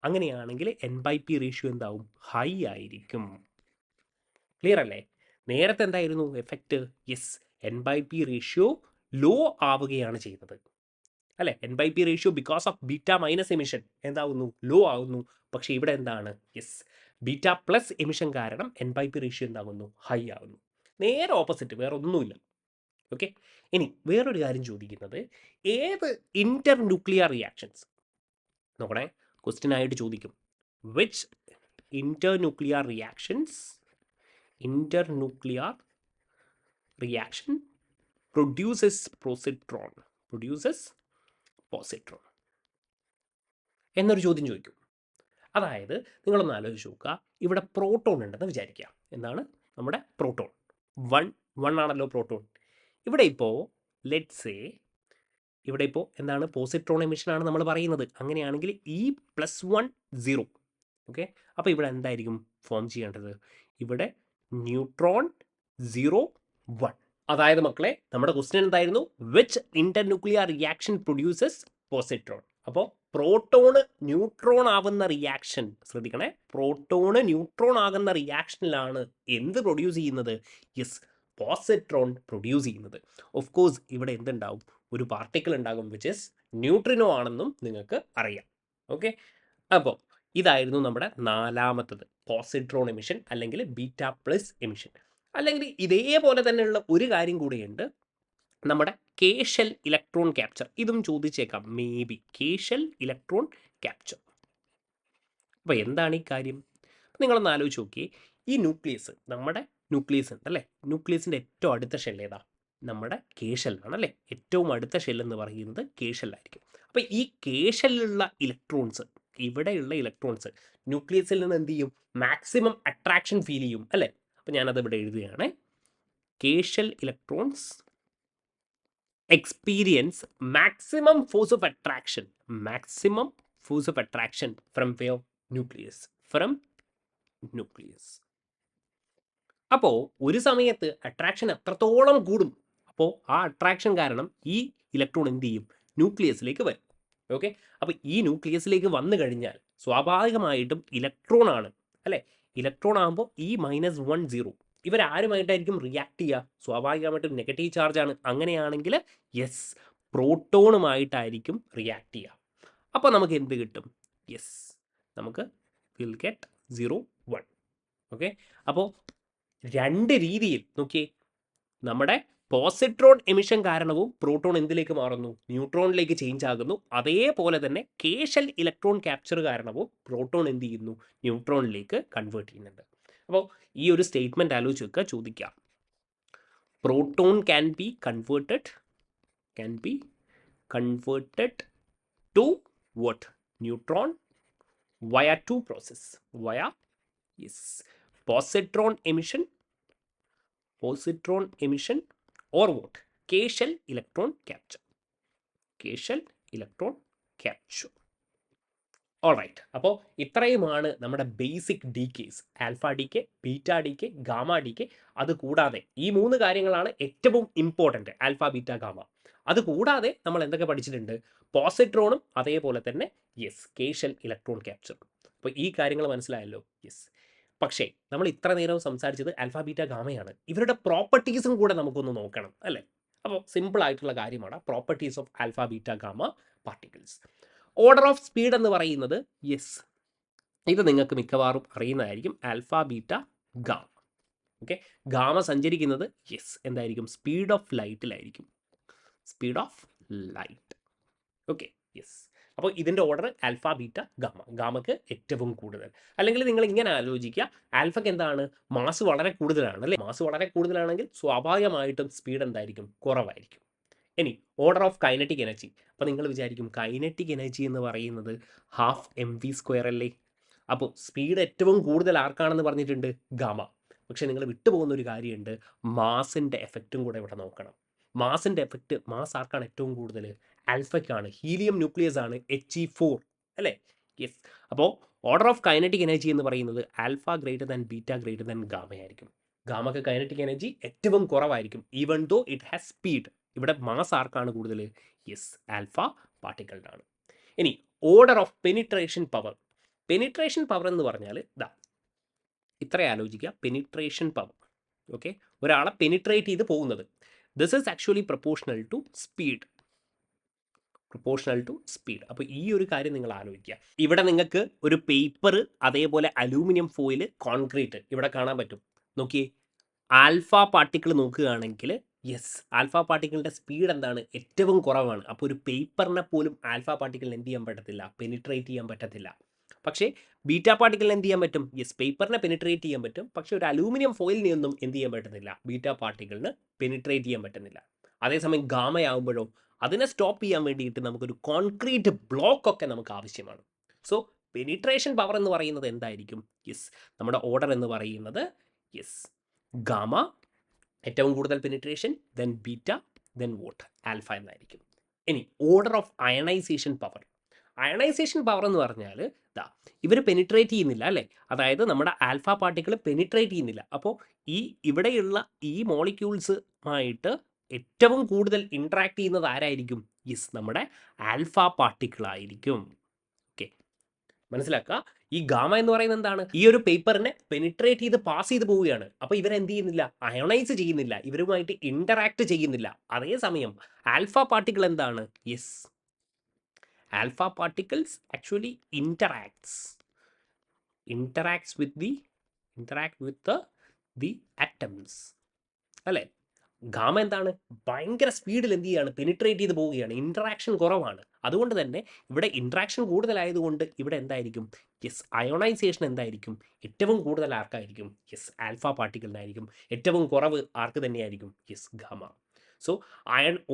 അങ്ങനെയാണെങ്കിൽ N/P റേഷ്യോ എന്താവും? ഹൈ ആയിരിക്കും. ക്ലിയർ അല്ലേ? നേരത്തെ എന്തായിരുന്നു എഫക്റ്റ്? N/P റേഷ്യോ ലോ ആവുകയാണ് ചെയ്തത് അല്ലേ? N/P ratio because of beta minus emission എന്താവുന്നു? ലോ ആവുന്നു. പക്ഷേ ഇവിടെ എന്താണ്? ബീറ്റ പ്ലസ് എമിഷൻ കാരണം N/P റേഷ്യോ എന്താകുന്നു? ഹൈ ആവുന്നു. നേരെ ഓപ്പോസിറ്റ്, വേറെ ഒന്നുമില്ല. ഓക്കെ, ഇനി വേറൊരു കാര്യം ചോദിക്കുന്നത്, ഏത് ഇന്റർ ന്യൂക്ലിയർ റിയാക്ഷൻസ് നോക്കണേ, ക്വസ്റ്റ്യൻ ആയിട്ട് ചോദിക്കും. Which Inter nuclear reaction produces positron എന്നൊരു ചോദ്യം ചോദിക്കും. അതായത് നിങ്ങളൊന്ന് ആലോചിച്ച് നോക്കുക, ഇവിടെ പ്രോട്ടോൺ ഉണ്ടെന്ന് വിചാരിക്കുക. എന്താണ് നമ്മുടെ പ്രോട്ടോൺ? 1 ആണല്ലോ പ്രോട്ടോൺ. ഇവിടെ ഇപ്പോൾ എന്താണ്? പോസിട്രോൺ എമിഷനാണ് നമ്മൾ പറയുന്നത്. അങ്ങനെയാണെങ്കിൽ E+1 0. ഓക്കെ, അപ്പോൾ ഇവിടെ എന്തായിരിക്കും ഫോം ചെയ്യേണ്ടത്? ഇവിടെ ന്യൂട്രോൺ 0 1. അതായത് മക്കളെ, നമ്മുടെ ക്വസ്റ്റ്യൻ എന്തായിരുന്നു? Which Inter nuclear reaction produces positron. അപ്പോൾ പ്രോട്ടോണ് ന്യൂട്രോൺ ആവുന്ന റിയാക്ഷൻ ശ്രദ്ധിക്കണേ. പ്രോട്ടോണ് ന്യൂട്രോൺ ആകുന്ന റിയാക്ഷനിലാണ് എന്ത് പ്രൊഡ്യൂസ് ചെയ്യുന്നത്? പോസിട്രോൺ പ്രൊഡ്യൂസ് ചെയ്യുന്നത്. ഓഫ് കോഴ്സ് ഇവിടെ എന്തുണ്ടാവും? ഒരു പാർട്ടിക്കിൾ ഉണ്ടാകും വിച്ച് ഇസ് ന്യൂട്രിനോ ആണെന്നും നിങ്ങൾക്ക് അറിയാം. ഓക്കെ, അപ്പോൾ ഇതായിരുന്നു നമ്മുടെ നാലാമത്തത്, പോസിട്രോൺ എമിഷൻ അല്ലെങ്കിൽ ബീറ്റ പ്ലസ് എമിഷൻ. അല്ലെങ്കിൽ ഇതേപോലെ തന്നെയുള്ള ഒരു കാര്യം കൂടിയുണ്ട്, നമ്മുടെ കേഷൽ ഇലക്ട്രോൺ ക്യാപ്ചർ. ഇതും ചോദിച്ചേക്കാം may be. K shell electron capture. അപ്പോൾ എന്താണ് ഈ കാര്യം? നിങ്ങളൊന്ന് ആലോചിച്ച് നോക്കിയേ, ഈ ന്യൂക്ലിയസ്, നമ്മുടെ ന്യൂക്ലിയസ് ഉണ്ടല്ലേ, ന്യൂക്ലിയസിൻ്റെ ഏറ്റവും അടുത്ത ഷെൽ ഏതാ? നമ്മുടെ കേഷലാണ് അല്ലേ? ഏറ്റവും അടുത്ത ഷെൽ എന്ന് പറയുന്നത് കേഷലായിരിക്കും. അപ്പോൾ ഈ കേഷലിലുള്ള ഇലക്ട്രോൺസ്, ഇവിടെയുള്ള ഇലക്ട്രോൺസ് ന്യൂക്ലിയസിൽ നിന്ന് എന്ത് ചെയ്യും? മാക്സിമം അട്രാക്ഷൻ ഫീൽ ചെയ്യും അല്ലേ? അപ്പോൾ ഞാനത് ഇവിടെ എഴുതുകയാണ്. കേഷൽ electrons experience maximum force of attraction from where? nucleus. അപ്പോൾ ഒരു സമയത്ത് അട്രാക്ഷൻ എത്രത്തോളം കൂടും, അപ്പോൾ ആ അട്രാക്ഷൻ കാരണം ഈ ഇലക്ട്രോൺ എന്ത് ചെയ്യും? ന്യൂക്ലിയസിലേക്ക് വരും. ഓക്കെ, അപ്പോൾ ഈ ന്യൂക്ലിയസിലേക്ക് വന്നു കഴിഞ്ഞാൽ സ്വാഭാവികമായിട്ടും ഇലക്ട്രോൺ ആണ് അല്ലേ? ഇലക്ട്രോൺ ആകുമ്പോൾ E-1 0 ഇവരാരുമായിട്ടായിരിക്കും റിയാക്ട് ചെയ്യുക? സ്വാഭാവികമായിട്ടും നെഗറ്റീവ് ചാർജ് ആണ്. അങ്ങനെയാണെങ്കിൽ പ്രോട്ടോണുമായിട്ടായിരിക്കും റിയാക്ട് ചെയ്യുക. അപ്പോൾ നമുക്ക് എന്ത് കിട്ടും? നമുക്ക് വിൽ ഗെറ്റ് 0 1. ഓക്കെ, അപ്പോൾ രണ്ട് രീതിയിൽ നോക്കിയേ, നമ്മുടെ പോസിട്രോൺ എമിഷൻ കാരണവും പ്രോട്ടോൺ എന്തിലേക്ക് മാറുന്നു? ന്യൂട്രോണിലേക്ക് ചേഞ്ച് ആകുന്നു. അതേപോലെ തന്നെ കേഷൽ ഇലക്ട്രോൺ ക്യാപ്ചർ കാരണവും പ്രോട്ടോൺ എന്ത് ചെയ്യുന്നു? ന്യൂട്രോണിലേക്ക് കൺവേർട്ട് ചെയ്യുന്നുണ്ട്. അപ്പോൾ ഈ ഒരു സ്റ്റേറ്റ്മെൻറ്റ് ആലോചിച്ച് വെക്കുക, ചോദിക്കാം. Proton can be converted to what? Neutron via two process. Via, yes, positron emission or what? K-shell electron capture. K-shell electron capture. Alright, അപ്പോൾ ഇത്രയുമാണ് നമ്മുടെ basic decays. Alpha decay, beta decay, gamma decay. അത് കൂടാതെ ഈ 3 കാര്യങ്ങളാണ് ഏറ്റവും important, alpha beta gamma. അത് കൂടാതെ നമ്മൾ എന്തൊക്കെ പഠിച്ചിട്ടുണ്ട്? പോസിട്രോണും അതേപോലെ തന്നെ യെസ് കെ-ഷെൽ ഇലക്ട്രോൺ ക്യാപ്ചർ. അപ്പോൾ ഈ കാര്യങ്ങൾ മനസ്സിലായല്ലോ? യെസ്. പക്ഷേ നമ്മൾ ഇത്ര നേരം സംസാരിച്ചത് ആൽഫ ബീറ്റ ഗാമയാണ്. ഇവരുടെ പ്രോപ്പർട്ടീസും കൂടെ നമുക്കൊന്ന് നോക്കണം അല്ലേ? അപ്പോൾ സിമ്പിൾ ആയിട്ടുള്ള കാര്യമാണ് properties of alpha beta gamma particles. Order of speed എന്ന് പറയുന്നത് യെസ്, ഇത് നിങ്ങൾക്ക് മിക്കവാറും അറിയുന്നതായിരിക്കും. Alpha beta gamma. Okay, gamma സഞ്ചരിക്കുന്നത് യെസ് എന്തായിരിക്കും? സ്പീഡ് ഓഫ് ലൈറ്റിലായിരിക്കും. Speed of light. Okay, yes. അപ്പോൾ ഇതിൻ്റെ ഓർഡർ ആൽഫ ബീറ്റ ഗാമ. ഗാമക്ക് ഏറ്റവും കൂടുതൽ. അല്ലെങ്കിൽ നിങ്ങൾ ഇങ്ങനെ ആലോചിക്കുക, ആൽഫയ്ക്ക് എന്താണ്? മാസ് വളരെ കൂടുതലാണ് അല്ലേ? മാസ് വളരെ കൂടുതലാണെങ്കിൽ സ്വാഭാവികമായിട്ടും സ്പീഡ് എന്തായിരിക്കും? കുറവായിരിക്കും. ഇനി ഓർഡർ ഓഫ് കൈനറ്റിക് എനർജി. അപ്പോൾ നിങ്ങൾ വിചാരിക്കും കൈനറ്റിക് എനർജി എന്ന് പറയുന്നത് ഹാഫ് mv² അല്ലേ? അപ്പോൾ സ്പീഡ് ഏറ്റവും കൂടുതൽ ആർക്കാണെന്ന് പറഞ്ഞിട്ടുണ്ട്? ഗാമ. പക്ഷേ നിങ്ങൾ വിട്ടുപോകുന്ന ഒരു കാര്യമുണ്ട്, മാസിൻ്റെ എഫക്റ്റും കൂടെ ഇവിടെ നോക്കണം. മാസിൻ്റെ എഫക്റ്റ്, മാസ് ആർക്കാണ് ഏറ്റവും കൂടുതൽ? ആൽഫയ്ക്കാണ്. ഹീലിയം ന്യൂക്ലിയസ് ആണ് He4 അല്ലേ? യെസ്. അപ്പോൾ ഓർഡർ ഓഫ് കൈനറ്റിക് എനർജി എന്ന് പറയുന്നത് alpha greater than beta greater than gamma ആയിരിക്കും. ഗാമക്ക് കൈനറ്റിക് എനർജി ഏറ്റവും കുറവായിരിക്കും, even though it has speed. ഇവിടെ മാസ് ആർക്കാണ് കൂടുതൽ? യെസ്, ആൽഫ പാർട്ടിക്കിളിനാണ്. ഇനി order of penetration power. Penetration power എന്ന് പറഞ്ഞാൽ ഇതാ ഇത്ര ആലോചിക്കുക, പെനിട്രേഷൻ പവർ. ഓക്കെ, ഒരാളെ പെനിട്രേറ്റ് ചെയ്ത് പോകുന്നത്. This is actually proportional to speed. അപ്പോൾ ഈ ഒരു കാര്യം നിങ്ങൾ ആലോചിക്കുക. ഇവിടെ നിങ്ങൾക്ക് ഒരു പേപ്പർ, അതേപോലെ അലൂമിനിയം ഫോയിൽ, കോൺക്രീറ്റ് ഇവിടെ കാണാൻ പറ്റും. നോക്കിയേ, ആൽഫ പാർട്ടിക്കിൾ നോക്കുകയാണെങ്കിൽ യെസ്, ആൽഫ പാർട്ടിക്കിളിൻ്റെ സ്പീഡ് എന്താണ്? ഏറ്റവും കുറവാണ്. അപ്പോൾ ഒരു പേപ്പറിനെ പോലും ആൽഫ പാർട്ടിക്കിളിന് എന്ത് ചെയ്യാൻ പറ്റത്തില്ല? പെനിട്രേറ്റ് ചെയ്യാൻ പറ്റത്തില്ല. പക്ഷേ ബീറ്റ പാർട്ടിക്കിളിന് എന്ത് ചെയ്യാൻ പറ്റും? യെസ്, പേപ്പറിനെ പെനിട്രേറ്റ് ചെയ്യാൻ പറ്റും. പക്ഷേ ഒരു അലൂമിനിയം ഫോയിലിനെയൊന്നും എന്ത് ചെയ്യാൻ പറ്റുന്നില്ല? ബീറ്റ പാർട്ടിക്കിളിന് പെനിട്രേറ്റ് ചെയ്യാൻ പറ്റുന്നില്ല. അതേസമയം ഗാമയാകുമ്പോഴോ അതിനെ സ്റ്റോപ്പ് ചെയ്യാൻ വേണ്ടിയിട്ട് നമുക്കൊരു കോൺക്രീറ്റ് ബ്ലോക്ക് ഒക്കെ നമുക്ക് ആവശ്യമാണ്. സോ പെനിട്രേഷൻ പവർ എന്ന് പറയുന്നത് എന്തായിരിക്കും? യെസ്, നമ്മുടെ ഓർഡർ എന്ന് പറയുന്നത് യെസ്, ഗാമ ഏറ്റവും കൂടുതൽ penetration, then beta, then what? Alpha എന്നായിരിക്കും. ഇനി order of ionisation power. Ionisation power എന്ന് പറഞ്ഞാൽ ഇതാ ഇവർ പെനിട്രേറ്റ് ചെയ്യുന്നില്ല അല്ലേ? അതായത് നമ്മുടെ ആൽഫ പാർട്ടിക്കിൾ പെനിട്രേറ്റ് ചെയ്യുന്നില്ല. അപ്പോൾ ഈ ഇവിടെയുള്ള ഈ മോളിക്യൂൾസുമായിട്ട് ഏറ്റവും കൂടുതൽ ഇൻട്രാക്ട് ചെയ്യുന്നത് ആരായിരിക്കും? യെസ്, നമ്മുടെ ആൽഫ പാർട്ടിക്കിൾ ആയിരിക്കും. ഓക്കെ, മനസ്സിലാക്കുക. ഈ ഗാമ എന്ന് പറയുന്നത് എന്താണ്? ഈ ഒരു പേപ്പറിനെ പെനിട്രേറ്റ് ചെയ്ത് പാസ് ചെയ്ത് പോവുകയാണ്. അപ്പോൾ ഇവരെന്ത് ചെയ്യുന്നില്ല? അയണൈസ് ചെയ്യുന്നില്ല, ഇവരുമായിട്ട് ഇന്ററാക്ട് ചെയ്യുന്നില്ല. അതേസമയം ആൽഫ പാർട്ടിക്കിൾ എന്താണ്? Yes, alpha particles actually interacts with the atoms അല്ലേ? ഗാമ എന്താണ്? ഭയങ്കര സ്പീഡിൽ എന്ത് ചെയ്യാണ്? പെനിട്രേറ്റ് ചെയ്ത് പോവുകയാണ്. ഇൻട്രാക്ഷൻ കുറവാണ്. അതുകൊണ്ട് തന്നെ ഇവിടെ ഇൻട്രാക്ഷൻ കൂടുതലായതുകൊണ്ട് ഇവിടെ എന്തായിരിക്കും? യെസ്, അയോണൈസേഷൻ എന്തായിരിക്കും? ഏറ്റവും കൂടുതൽ ആർക്കായിരിക്കും? Yes, alpha പാർട്ടിക്കിളിനായിരിക്കും. ഏറ്റവും കുറവ് ആർക്ക് തന്നെയായിരിക്കും? Yes, gamma. So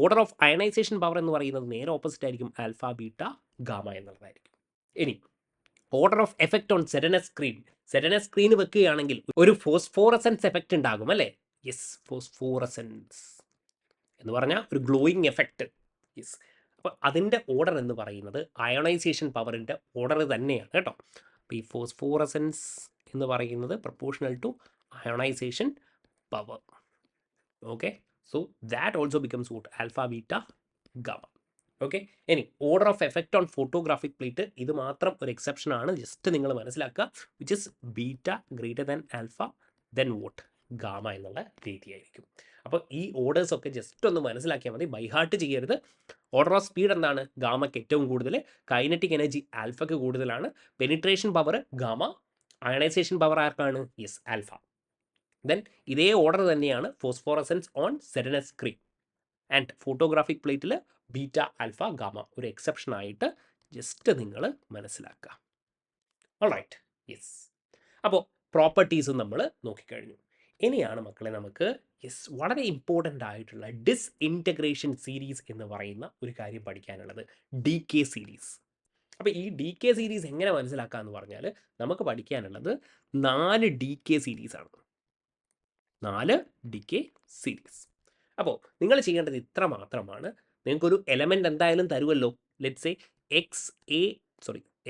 order of ionisation power എന്ന് പറയുന്നത് നേരെ ഓപ്പോസിറ്റ് ആയിരിക്കും ആൽഫ ബീറ്റ ഗാമ എന്നുള്ളതായിരിക്കും. ഇനി order of effect on സെഡനസ് screen. സെഡനസ് സ്ക്രീൻ വെക്കുകയാണെങ്കിൽ ഒരു ഫോസ്ഫോറസൻസ് എഫക്റ്റ് ഉണ്ടാകും അല്ലേ? യെസ്, ഫോസ്ഫോറസൻസ് എന്ന് പറഞ്ഞാൽ ഒരു ഗ്ലോയിങ് എഫക്റ്റ്. യെസ്, അപ്പോൾ അതിൻ്റെ ഓർഡർ എന്ന് പറയുന്നത് അയണൈസേഷൻ പവറിൻ്റെ ഓർഡർ തന്നെയാണ് കേട്ടോ. അപ്പോൾ ഈ ഫോസ്ഫോറസൻസ് എന്ന് പറയുന്നത് proportional to ionisation power. Okay, so that also becomes what? Alpha beta gamma. Okay, ഇനി order of effect on photographic plate. ഇത് മാത്രം ഒരു എക്സെപ്ഷൻ ആണ്, ജസ്റ്റ് നിങ്ങൾ മനസ്സിലാക്കുക. Which is beta greater than alpha, then what? Gamma എന്നുള്ള രീതിയായിരിക്കും. അപ്പോൾ ഈ ഓർഡേഴ്സ് ഒക്കെ ജസ്റ്റ് ഒന്ന് മനസ്സിലാക്കിയാൽ മതി, ബൈ ഹാർട്ട് ചെയ്യരുത്. ഓർഡർ ഓഫ് സ്പീഡ് എന്താണ്? ഗാമയ്ക്ക് ഏറ്റവും കൂടുതൽ. കൈനറ്റിക് എനർജി ആൽഫയ്ക്ക് കൂടുതലാണ്. Penetration power gamma. Ionization power ആർക്കാണ്? Yes, alpha. ദെൻ ഇതേ ഓർഡർ തന്നെയാണ് phosphorescence on സെഡനസ് screen and photographic പ്ലേറ്റിൽ ബീറ്റ, ആൽഫ, ഗാമ. ഒരു എക്സെപ്ഷൻ ആയിട്ട് ജസ്റ്റ് നിങ്ങൾ മനസ്സിലാക്കുക. Alright, yes. അപ്പോൾ പ്രോപ്പർട്ടീസും നമ്മൾ നോക്കിക്കഴിഞ്ഞു. ഇനിയാണ് മക്കളെ നമുക്ക് വളരെ ഇമ്പോർട്ടൻ്റ് ആയിട്ടുള്ള ഡിസ്ഇൻറ്റഗ്രേഷൻ സീരീസ് എന്ന് പറയുന്ന ഒരു കാര്യം പഠിക്കാനുള്ളത്, ഡി കെ സീരീസ്. അപ്പോൾ ഈ ഡി കെ സീരീസ് എങ്ങനെ മനസ്സിലാക്കാമെന്ന് പറഞ്ഞാൽ നമുക്ക് പഠിക്കാനുള്ളത് 4 ഡി കെ സീരീസാണ്. 4 ഡി കെ സീരീസ്. അപ്പോൾ നിങ്ങൾ ചെയ്യേണ്ടത് ഇത്ര മാത്രമാണ്. നിങ്ങൾക്കൊരു എലമെൻ്റ് എന്തായാലും തരുമല്ലോ. Let's say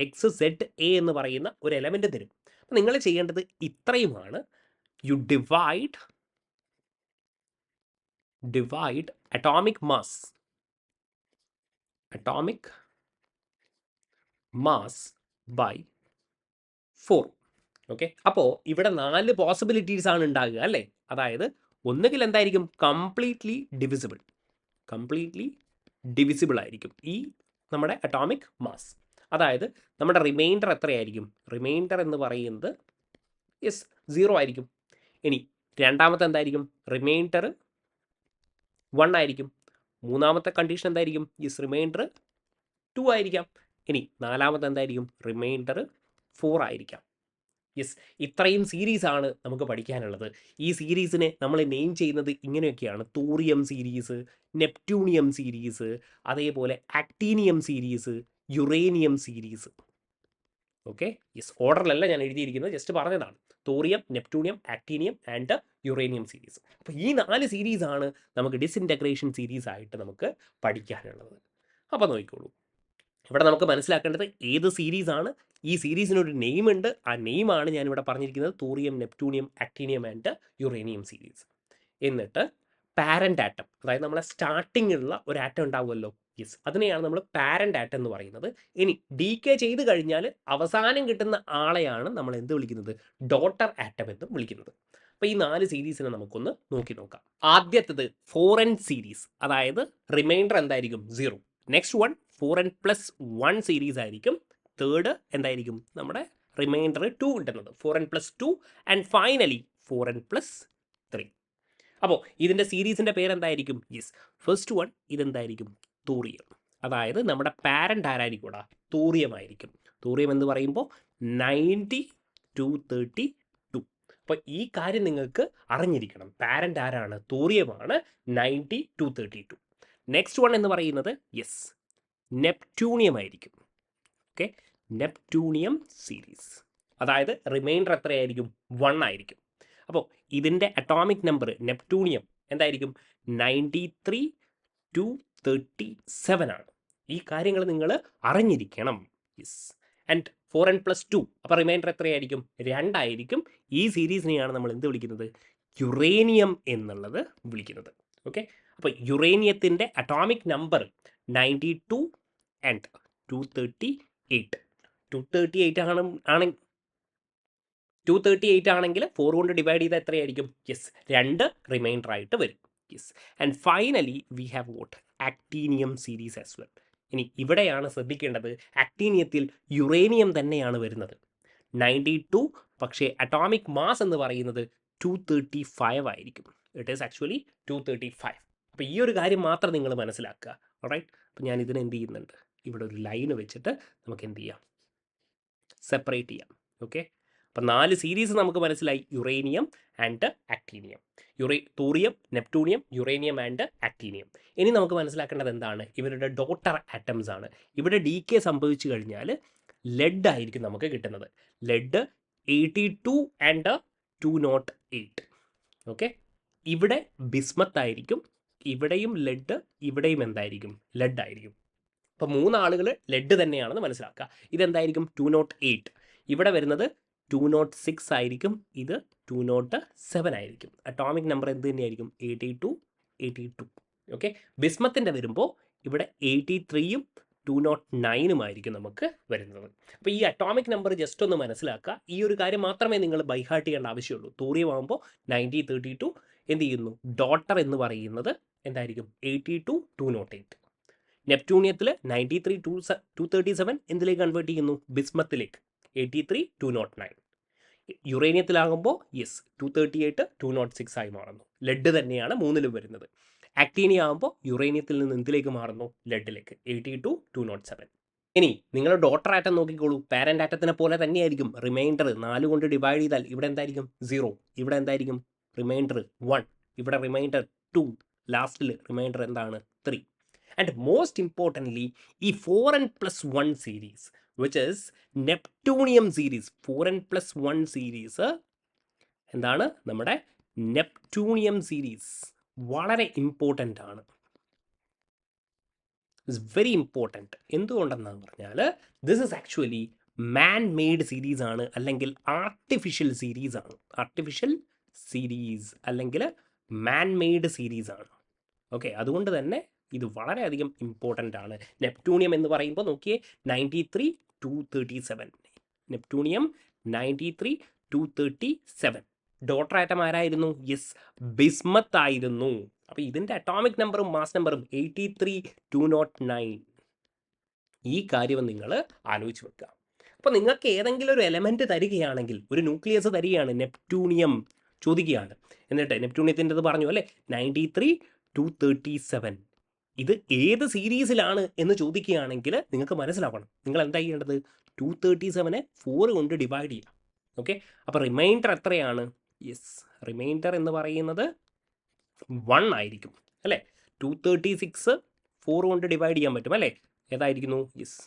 X Z A എന്ന് പറയുന്ന ഒരു എലമെൻ്റ് തരും. അപ്പോൾ നിങ്ങൾ ചെയ്യേണ്ടത് ഇത്രയുമാണ്. You divide atomic mass by 4. Okay, അപ്പോൾ ഇവിടെ 4 പോസിബിലിറ്റീസ് ആണ് ഉണ്ടാകുക അല്ലേ. അതായത് ഒന്നുകിൽ എന്തായിരിക്കും കംപ്ലീറ്റ്ലി ഡിവിസിബിൾ ആയിരിക്കും ഈ നമ്മുടെ അറ്റോമിക് മാസ്. അതായത് നമ്മുടെ റിമൈൻഡർ എത്രയായിരിക്കും? റിമൈൻഡർ എന്ന് പറയുന്നത് 0 ആയിരിക്കും. ഇനി രണ്ടാമത്തെ എന്തായിരിക്കും? റിമൈൻഡർ 1 ആയിരിക്കും. മൂന്നാമത്തെ കണ്ടീഷൻ എന്തായിരിക്കും? റിമൈൻഡർ 2 ആയിരിക്കാം. ഇനി നാലാമത്തെ എന്തായിരിക്കും? റിമൈൻഡർ 4 ആയിരിക്കാം. ഇത്രയും സീരീസാണ് നമുക്ക് പഠിക്കാനുള്ളത്. ഈ സീരീസിനെ നമ്മൾ നെയിം ചെയ്യുന്നത് ഇങ്ങനെയൊക്കെയാണ്: തോറിയം സീരീസ്, നെപ്റ്റ്യൂണിയം സീരീസ്, അതേപോലെ actinium series, uranium series. Okay, ഓർഡറിലല്ല ഞാൻ എഴുതിയിരിക്കുന്നത്, ജസ്റ്റ് പറഞ്ഞതാണ്. Thorium, neptunium, actinium and uranium series. അപ്പോൾ ഈ 4 സീരീസാണ് നമുക്ക് ഡിസ്ഇൻറ്റഗ്രേഷൻ സീരീസ് ആയിട്ട് നമുക്ക് പഠിക്കാനുള്ളത്. അപ്പോൾ നോക്കിക്കോളൂ, ഇവിടെ നമുക്ക് മനസ്സിലാക്കേണ്ടത് ഏത് സീരീസാണ്. ഈ സീരീസിനൊരു നെയിം ഉണ്ട്. ആ നെയിമാണ് ഞാനിവിടെ പറഞ്ഞിരിക്കുന്നത്: thorium, neptunium, actinium and uranium series. എന്നിട്ട് പാരൻ്റ് ആറ്റം, അതായത് നമ്മളെ സ്റ്റാർട്ടിങ്ങുള്ള ഒരു ആറ്റം ഉണ്ടാവുമല്ലോ, അതിനെയാണ് നമ്മൾ പാരൻ്റ് ആറ്റം എന്ന് പറയുന്നത്. ഇനി ഡീകേ ചെയ്ത് കഴിഞ്ഞാൽ അവസാനം കിട്ടുന്ന ആളെയാണ് നമ്മൾ എന്ത് വിളിക്കുന്നത്? ഡോട്ടർ ആറ്റം എന്ന് വിളിക്കുന്നത്. അപ്പോൾ ഈ 4 സീരീസിനെ നമുക്കൊന്ന് നോക്കി നോക്കാം. ആദ്യത്തേത് 4n സീരീസ്, അതായത് റിമൈൻഡർ എന്തായിരിക്കും? 0. നെക്സ്റ്റ് 4n+1 സീരീസ് ആയിരിക്കും. തേർഡ് എന്തായിരിക്കും? നമ്മുടെ റിമൈൻഡർ 2 കിട്ടുന്നത്, 4n+2. And finally 4n+3. അപ്പോൾ ഇതിൻ്റെ സീരീസിൻ്റെ പേരെന്തായിരിക്കും? ഫസ്റ്റ് വൺ ഇതെന്തായിരിക്കും? തോറിയം. അതായത് നമ്മുടെ പാരൻ്റ് ആരായിരിക്കും? ഇവിടെ തോറിയം ആയിരിക്കും. തോറിയം എന്ന് പറയുമ്പോൾ 90-232. അപ്പോൾ ഈ കാര്യം നിങ്ങൾക്ക് അറിഞ്ഞിരിക്കണം. പാരൻ്റ് ആരാണ്? തോറിയമാണ്, 90-232. നെക്സ്റ്റ് വൺ എന്ന് പറയുന്നത് നെപ്റ്റ്യൂണിയം ആയിരിക്കും. ഓക്കെ, നെപ്റ്റ്യൂണിയം സീരീസ്, അതായത് റിമൈൻഡർ എത്രയായിരിക്കും? 1 ആയിരിക്കും. അപ്പോൾ ഇതിൻ്റെ അറ്റോമിക് നമ്പർ നെപ്റ്റ്യൂണിയം എന്തായിരിക്കും? 93-237 ആണ്. ഈ കാര്യങ്ങൾ നിങ്ങൾ അറിഞ്ഞിരിക്കണം. ആൻഡ് 4n+2, അപ്പോൾ റിമൈൻഡർ എത്രയായിരിക്കും? 2 ആയിരിക്കും. ഈ സീരീസിനെയാണ് നമ്മൾ എന്ത് വിളിക്കുന്നത്? യുറേനിയം എന്നുള്ളത് വിളിക്കുന്നത്. ഓക്കെ, അപ്പോൾ യുറേനിയത്തിൻ്റെ അറ്റോമിക് നമ്പർ 92 ആൻഡ് 238. 238 ആണെങ്കിൽ 4 കൊണ്ട് ഡിവൈഡ് ചെയ്താൽ എത്രയായിരിക്കും? 2 റിമൈൻഡർ ആയിട്ട് വരും. And finally we have what? Actinium series as well. ഇനി ഇവിടെയാണ് ശ്രദ്ധിക്കേണ്ടത്, ആക്ടീനിയത്തിൽ യുറേനിയം തന്നെയാണ് വരുന്നത്. 92, പക്ഷേ അറ്റോമിക് മാസ് എന്ന് പറയുന്നത് 235 ആയിരിക്കും. It is actually 235. അപ്പോൾ ഈ ഒരു കാര്യം മാത്രം നിങ്ങൾ മനസ്സിലാക്കുക. ഓൾറൈറ്റ്, അപ്പോൾ ഞാൻ ഇതിനെ എന്ത് ചെയ്യുന്നുണ്ട്? ഇവിടെ ഒരു ലൈന് വെച്ചിട്ട് നമുക്ക് എന്ത് ചെയ്യാം? സെപ്പറേറ്റ് ചെയ്യാം. ഓക്കെ, അപ്പം 4 സീരീസ് നമുക്ക് മനസ്സിലായി: uranium and actinium, thorium, neptunium, uranium and actinium. ഇനി നമുക്ക് മനസ്സിലാക്കേണ്ടത് എന്താണ്? ഇവരുടെ ഡോട്ടർ ആറ്റംസ് ആണ്. ഇവിടെ ഡീകേ സംഭവിച്ചു കഴിഞ്ഞാൽ ലെഡ് ആയിരിക്കും നമുക്ക് കിട്ടുന്നത്. Lead 82 and 208. ഓക്കെ, ഇവിടെ ബിസ്മത്ത് ആയിരിക്കും. ഇവിടെയും ലെഡ്, ഇവിടെയും എന്തായിരിക്കും? ലെഡ് ആയിരിക്കും. അപ്പോൾ 3 ആളുകൾ ലെഡ് തന്നെയാണെന്ന് മനസ്സിലാക്കുക. ഇതെന്തായിരിക്കും? 208. ഇവിടെ വരുന്നത് 206 ആയിരിക്കും. ഇത് 207 ആയിരിക്കും. അറ്റോമിക് നമ്പർ എന്ത് തന്നെയായിരിക്കും? 82. ഓക്കെ, ബിസ്മത്തിൻ്റെ വരുമ്പോൾ ഇവിടെ 83-ഉം 209-ഉം ആയിരിക്കും നമുക്ക് വരുന്നത്. അപ്പോൾ ഈ അറ്റോമിക് നമ്പർ ജസ്റ്റ് ഒന്ന് മനസ്സിലാക്കുക. ഈ ഒരു കാര്യം മാത്രമേ നിങ്ങൾ ബൈഹാർട്ട് ചെയ്യേണ്ട ആവശ്യമുള്ളൂ. തോറിയം ആകുമ്പോൾ 90-32 എന്ത് ചെയ്യുന്നു? ഡോട്ടർ എന്ന് പറയുന്നത് എന്തായിരിക്കും? 82-208. നെപ്റ്റ്യൂണിയത്തിൽ 93-237 എന്തിലേക്ക് കൺവേർട്ട് ചെയ്യുന്നു? ബിസ്മത്തിലേക്ക്. 83-209. യുറേനിയത്തിലാകുമ്പോൾ 238-206 ആയി മാറുന്നു. ലെഡ് തന്നെയാണ് 3-ലും വരുന്നത്. ആക്ടീനിയം ആകുമ്പോൾ യുറേനിയത്തിൽ നിന്ന് എന്തിലേക്ക് മാറുന്നു? ലെഡിലേക്ക്. 82-207. ഇനി നിങ്ങൾ ഡോട്ടർ ആറ്റം നോക്കിക്കോളൂ. പാരൻ്റ് ആറ്റത്തിനെ പോലെ തന്നെയായിരിക്കും. റിമൈൻഡർ 4 കൊണ്ട് ഡിവൈഡ് ചെയ്താൽ ഇവിടെ എന്തായിരിക്കും? 0. ഇവിടെ എന്തായിരിക്കും? റിമൈൻഡർ 1, ഇവിടെ റിമൈൻഡർ 2, ലാസ്റ്റിൽ റിമൈൻഡർ എന്താണ് 3. ആൻഡ് മോസ്റ്റ് ഇമ്പോർട്ടൻ്റ്ലി ഈ 4n+1 series which is neptunium series, 4n+1 series എന്താണ് നമ്മുടെ നെപ്റ്റൂണിയം സീരീസ്, വളരെ ഇമ്പോർട്ടൻ്റ് ആണ്. It's very important. എന്തുകൊണ്ടെന്നാണ് പറഞ്ഞാൽ this is actually man made series ആണ്, അല്ലെങ്കിൽ ആർട്ടിഫിഷ്യൽ സീരീസ് ആണ്. ആർട്ടിഫിഷ്യൽ സീരീസ് അല്ലെങ്കിൽ മാൻ മെയ്ഡ് സീരീസ് ആണ്. ഓക്കെ, അതുകൊണ്ട് തന്നെ ഇത് വളരെയധികം ഇമ്പോർട്ടൻ്റ് ആണ്. നെപ്റ്റൂണിയം എന്ന് പറയുമ്പോൾ നോക്കിയേ 93-237, നെപ്റ്റൂണിയം 93-237. ഡോട്ടർ ആറ്റം ആരായിരുന്നു? യെസ്, ബിസ്മത്ത് ആയിരുന്നു. അപ്പോൾ ഇതിൻ്റെ അറ്റോമിക് നമ്പറും മാസ് നമ്പറും 83-209. ഈ കാര്യം നിങ്ങൾ ആലോചിച്ച് വെക്കുക. അപ്പോൾ നിങ്ങൾക്ക് ഏതെങ്കിലും ഒരു എലമെൻറ്റ് തരികയാണെങ്കിൽ, ഒരു ന്യൂക്ലിയസ് തരികയാണ്, നെപ്റ്റൂണിയം ചോദിക്കുകയാണ്, എന്നിട്ട് നെപ്റ്റൂണിയത്തിൻ്റെത് പറഞ്ഞു അല്ലേ 93-237, ഇത് ഏത് സീരീസിലാണ് എന്ന് ചോദിക്കുകയാണെങ്കിൽ നിങ്ങൾക്ക് മനസ്സിലാവണം. നിങ്ങൾ എന്താ ചെയ്യേണ്ടത്? 237നെ 4 കൊണ്ട് ഡിവൈഡ് ചെയ്യുക. ഓക്കെ, അപ്പോൾ റിമൈൻഡർ എത്രയാണ്? യെസ്, റിമൈൻഡർ എന്ന് പറയുന്നത് 1 ആയിരിക്കും അല്ലേ. 236 4 കൊണ്ട് ഡിവൈഡ് ചെയ്യാൻ പറ്റും അല്ലേ. ഏതായിരിക്കുന്നു? യെസ്,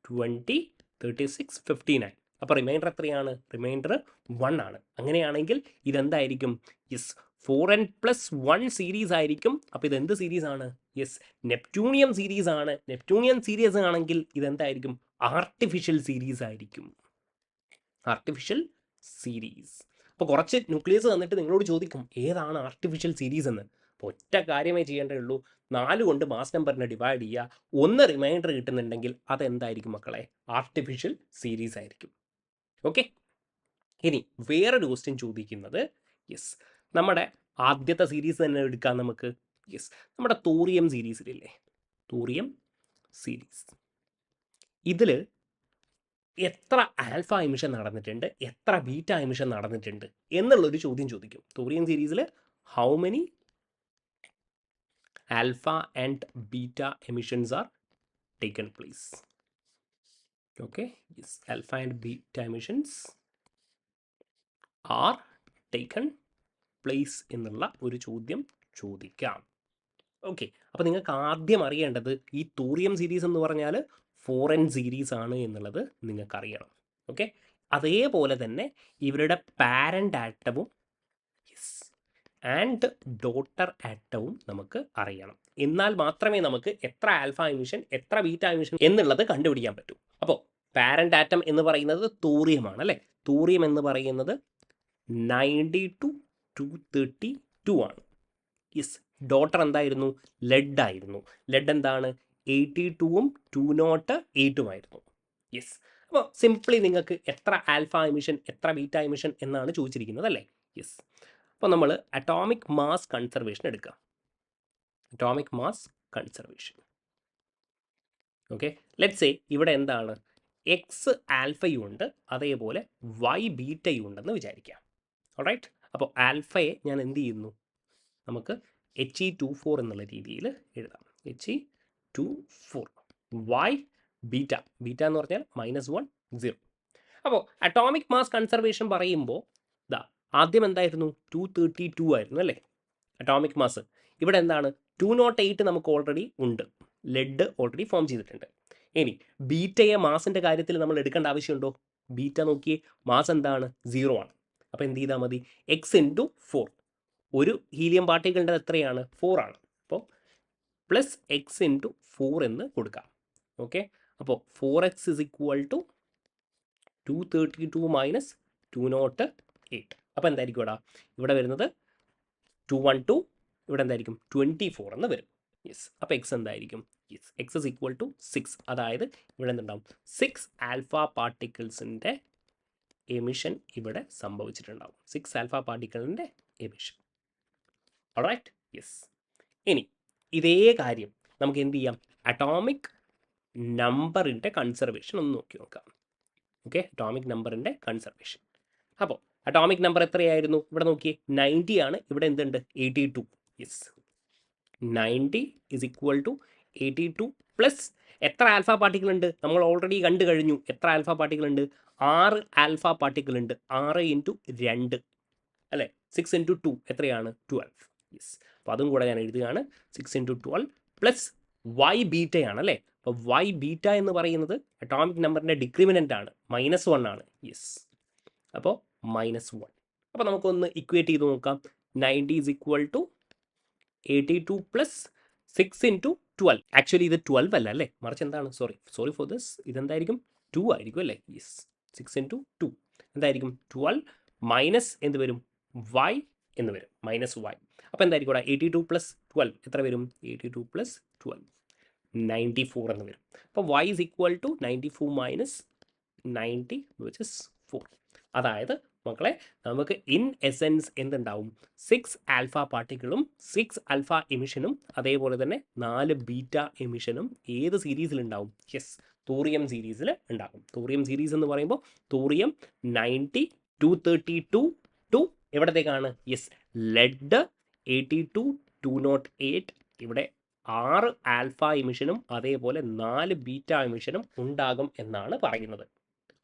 20, 36, 59. അപ്പോൾ റിമൈൻഡർ എത്രയാണ്? റിമൈൻഡർ 1 ആണ്. അങ്ങനെയാണെങ്കിൽ ഇതെന്തായിരിക്കും? യെസ്, 4n+1 സീരീസ് ആയിരിക്കും. അപ്പോൾ ഇതെന്ത് സീരീസ് ആണ്? യെസ്, നെപ്റ്റൂണിയം സീരീസ് ആണ്. നെപ്റ്റൂണിയം സീരീസ് ആണെങ്കിൽ ഇതെന്തായിരിക്കും? ആർട്ടിഫിഷ്യൽ സീരീസ് ആയിരിക്കും. Artificial series. അപ്പോൾ കുറച്ച് ന്യൂക്ലിയസ് തന്നിട്ട് നിങ്ങളോട് ചോദിക്കും ഏതാണ് ആർട്ടിഫിഷ്യൽ സീരീസ് എന്ന്. അപ്പോൾ ഒറ്റ കാര്യമേ ചെയ്യേണ്ടതുള്ളൂ, 4 കൊണ്ട് മാസ് നമ്പറിനെ ഡിവൈഡ് ചെയ്യുക. 1 റിമൈൻഡർ കിട്ടുന്നുണ്ടെങ്കിൽ അതെന്തായിരിക്കും മക്കളെ? ആർട്ടിഫിഷ്യൽ സീരീസ് ആയിരിക്കും. ഓക്കെ, ഇനി വേറൊരു ക്വസ്റ്റ്യൻ ചോദിക്കുന്നത്, യെസ്, നമ്മുടെ ആദ്യത്തെ സീരീസ് തന്നെ എടുക്കാം നമുക്ക്. യെസ്, നമ്മുടെ തോറിയം സീരീസിലില്ലേ, തോറിയം സീരീസ്, ഇതിൽ എത്ര ആൽഫ എമിഷൻ നടന്നിട്ടുണ്ട്, എത്ര ബീറ്റ എമിഷൻ നടന്നിട്ടുണ്ട് എന്നുള്ളൊരു ചോദ്യം ചോദിക്കും. തോറിയം സീരീസിൽ how many alpha and beta emissions are taken place? Okay, yes, alpha and beta emissions are taken place എന്നുള്ള ഒരു ചോദ്യം ചോദിക്കാം. ഓക്കെ, അപ്പോൾ നിങ്ങൾക്ക് ആദ്യം അറിയേണ്ടത് ഈ തോറിയം സീരീസ് എന്ന് പറഞ്ഞാൽ 4n സീരീസ് ആണ് എന്നുള്ളത് നിങ്ങൾക്കറിയണം. ഓക്കെ, അതേപോലെ തന്നെ ഇവരുടെ പാരൻ്റ് ആറ്റവും യെസ് ആൻഡ് ഡോട്ടർ ആറ്റവും നമുക്ക് അറിയണം. എന്നാൽ മാത്രമേ നമുക്ക് എത്ര ആൽഫ എമിഷൻ എത്ര ബീറ്റ എമിഷൻ എന്നുള്ളത് കണ്ടുപിടിക്കാൻ പറ്റൂ. അപ്പോൾ പാരൻ്റ് ആറ്റം എന്ന് പറയുന്നത് തോറിയമാണ് അല്ലേ. തോറിയം എന്ന് പറയുന്നത് 92-232 ആണ്. യെസ്, ഡോട്ടർ എന്തായിരുന്നു? ലെഡ് ആയിരുന്നു. ലെഡ് എന്താണ്? 82-ഉം 208-ഉം ആയിരുന്നു. യെസ്, അപ്പോൾ സിംപ്ലി നിങ്ങൾക്ക് എത്ര ആൽഫ എമിഷൻ എത്ര ബീറ്റ എമിഷൻ എന്നാണ് ചോദിച്ചിരിക്കുന്നത് അല്ലേ. യെസ്, അപ്പോൾ നമ്മൾ അറ്റോമിക് മാസ് കൺസർവേഷൻ എടുക്കുക. Atomic mass conservation. Okay, let's say ഇവിടെ എന്താണ്? എക്സ് ആൽഫയും ഉണ്ട്, അതേപോലെ വൈ ബീറ്റയും ഉണ്ടെന്ന് വിചാരിക്കാം. ഓൾറൈറ്റ്, അപ്പോൾ ആൽഫയെ ഞാൻ എന്ത് ചെയ്യുന്നു? നമുക്ക് He24 എന്നുള്ള രീതിയിൽ എഴുതാം. He24. വൈ ബീറ്റ, ബീറ്റ എന്ന് പറഞ്ഞാൽ -1, 0. അപ്പോൾ അറ്റോമിക് മാസ് കൺസർവേഷൻ പറയുമ്പോൾ ഇതാ ആദ്യം എന്തായിരുന്നു? 232 ആയിരുന്നു അല്ലേ അറ്റോമിക് മാസ്. ഇവിടെ എന്താണ്? 208 നമുക്ക് ഓൾറെഡി ഉണ്ട്, ലെഡ് ഓൾറെഡി ഫോം ചെയ്തിട്ടുണ്ട്. ഇനി ബീറ്റയെ മാസിൻ്റെ കാര്യത്തിൽ നമ്മൾ എടുക്കേണ്ട ആവശ്യമുണ്ടോ? ബീറ്റ നോക്കിയേ, മാസ് എന്താണ്? 0 ആണ്. അപ്പോൾ എന്ത് ചെയ്താൽ മതി? x×4. ഒരു ഹീലിയം പാർട്ടിക്കിളിൻ്റെ എത്രയാണ്? 4 ആണ്. അപ്പോൾ പ്ലസ് x×4 എന്ന് കൊടുക്കാം. ഓക്കെ, അപ്പോൾ 4x = 232 - 208. അപ്പോൾ എന്തായിരിക്കും ഇവിടെ വരുന്നത്? 212. ഇവിടെ എന്തായിരിക്കും? 24 എന്ന് വരും. യെസ്, അപ്പോൾ എക്സ് എന്തായിരിക്കും? Yes, x = 6. അതായത് ഇവിടെ എന്തുണ്ടാവും? 6 ആൽഫ പാർട്ടിക്കിൾസിൻ്റെ എമിഷൻ ഇവിടെ സംഭവിച്ചിട്ടുണ്ടാവും. 6 ആൽഫ പാർട്ടിക്കിളിൻ്റെ എമിഷൻ. Alright, yes. ഇനി ഇതേ കാര്യം നമുക്ക് എന്ത് ചെയ്യാം? അറ്റോമിക് നമ്പറിൻ്റെ കൺസർവേഷൻ ഒന്ന് നോക്കാം. ഓക്കെ, അറ്റോമിക് നമ്പറിൻ്റെ കൺസർവേഷൻ. അപ്പോൾ അറ്റോമിക് നമ്പർ എത്രയായിരുന്നു? ഇവിടെ നോക്കിയേ 90 ആണ്. ഇവിടെ എന്തുണ്ട്? 82. യെസ്, 90 = 82 പ്ലസ് എത്ര ആൽഫ പാർട്ടിക്കിൾ ഉണ്ട്? നമ്മൾ ഓൾറെഡി കണ്ടു കഴിഞ്ഞു. എത്ര ആൽഫ പാർട്ടിക്കിൾ ഉണ്ട്? 6 ആൽഫ പാർട്ടിക്കിൾ ഉണ്ട്. 6 × 2 അല്ലേ, 6 ഇൻറ്റു 2 എത്രയാണ് 12. യെസ്, അപ്പോൾ അതും കൂടെ ഞാൻ എഴുതുകയാണ്. 6 ഇൻറ്റു 12 പ്ലസ് വൈ ബീറ്റയാണ് അല്ലേ. അപ്പോൾ വൈ ബീറ്റ എന്ന് പറയുന്നത് അറ്റോമിക് നമ്പറിൻ്റെ ഡിക്രിമിനൻ്റ് ആണ്, -1 ആണ്. യെസ്, അപ്പോൾ -1. അപ്പോൾ നമുക്കൊന്ന് ഇക്വേറ്റ് ചെയ്ത് നോക്കാം. 90 is equal to 82 plus 6 into 12. Actually ഇത് 12 അല്ല അല്ലേ, മറിച്ച് എന്താണ്, സോറി ഫോർ ദിസ്, ഇതെന്തായിരിക്കും 2 ആയിരിക്കും അല്ലേ. യെസ്, 6 ഇൻറ്റു 2 എന്തായിരിക്കും 12 മൈനസ് എന്ത് വരും, y എന്ന് വരും, -y. അപ്പോൾ എന്തായിരിക്കും ഇവിടെ 82 പ്ലസ് 12 എത്ര വരും, 82 പ്ലസ് 12 94 എന്ന് വരും. അപ്പോൾ y is equal to 94 minus 90 which is 4. അതായത് മക്കളെ നമുക്ക് ഇൻ എസെൻസ് എന്തുണ്ടാവും, 6 ആൽഫ പാർട്ടിക്കിളും 6 ആൽഫ എമിഷനും അതേപോലെ തന്നെ 4 ബീറ്റ എമിഷനും ഏത് സീരീസിലുണ്ടാവും, യെസ് തോറിയം സീരീസിൽ ഉണ്ടാകും. തോറിയം സീരീസ് എന്ന് പറയുമ്പോൾ തോറിയം 90 232 ടു എവിടത്തേക്കാണ്, യെസ് ലെഡ് 82 208. ഇവിടെ 6 ആൽഫ എമിഷനും അതേപോലെ 4 ബീറ്റ എമിഷനും ഉണ്ടാകും എന്നാണ് പറയുന്നത്.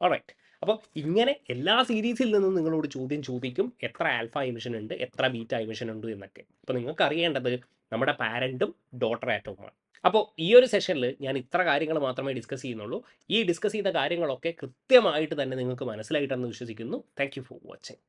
ഓൾറൈറ്റ്, അപ്പോൾ ഇങ്ങനെ എല്ലാ സീരീസിൽ നിന്നും നിങ്ങളോട് ചോദ്യം ചോദിക്കും, എത്ര ആൽഫ എമിഷൻ ഉണ്ട്, എത്ര ബീറ്റ എമിഷൻ ഉണ്ട് എന്നൊക്കെ. അപ്പോൾ നിങ്ങൾക്ക് അറിയേണ്ടത് നമ്മുടെ പാരൻറ്റും ഡോട്ടർ ആറ്റവുമാണ്. അപ്പോൾ ഈ ഒരു സെഷനിൽ ഞാൻ ഇത്ര കാര്യങ്ങൾ മാത്രമേ ഡിസ്കസ് ചെയ്യുന്നുള്ളൂ. ഈ ഡിസ്കസ് ചെയ്ത കാര്യങ്ങളൊക്കെ കൃത്യമായിട്ട് തന്നെ നിങ്ങൾക്ക് മനസ്സിലായിട്ടെന്ന് വിശ്വസിക്കുന്നു. Thank you for watching.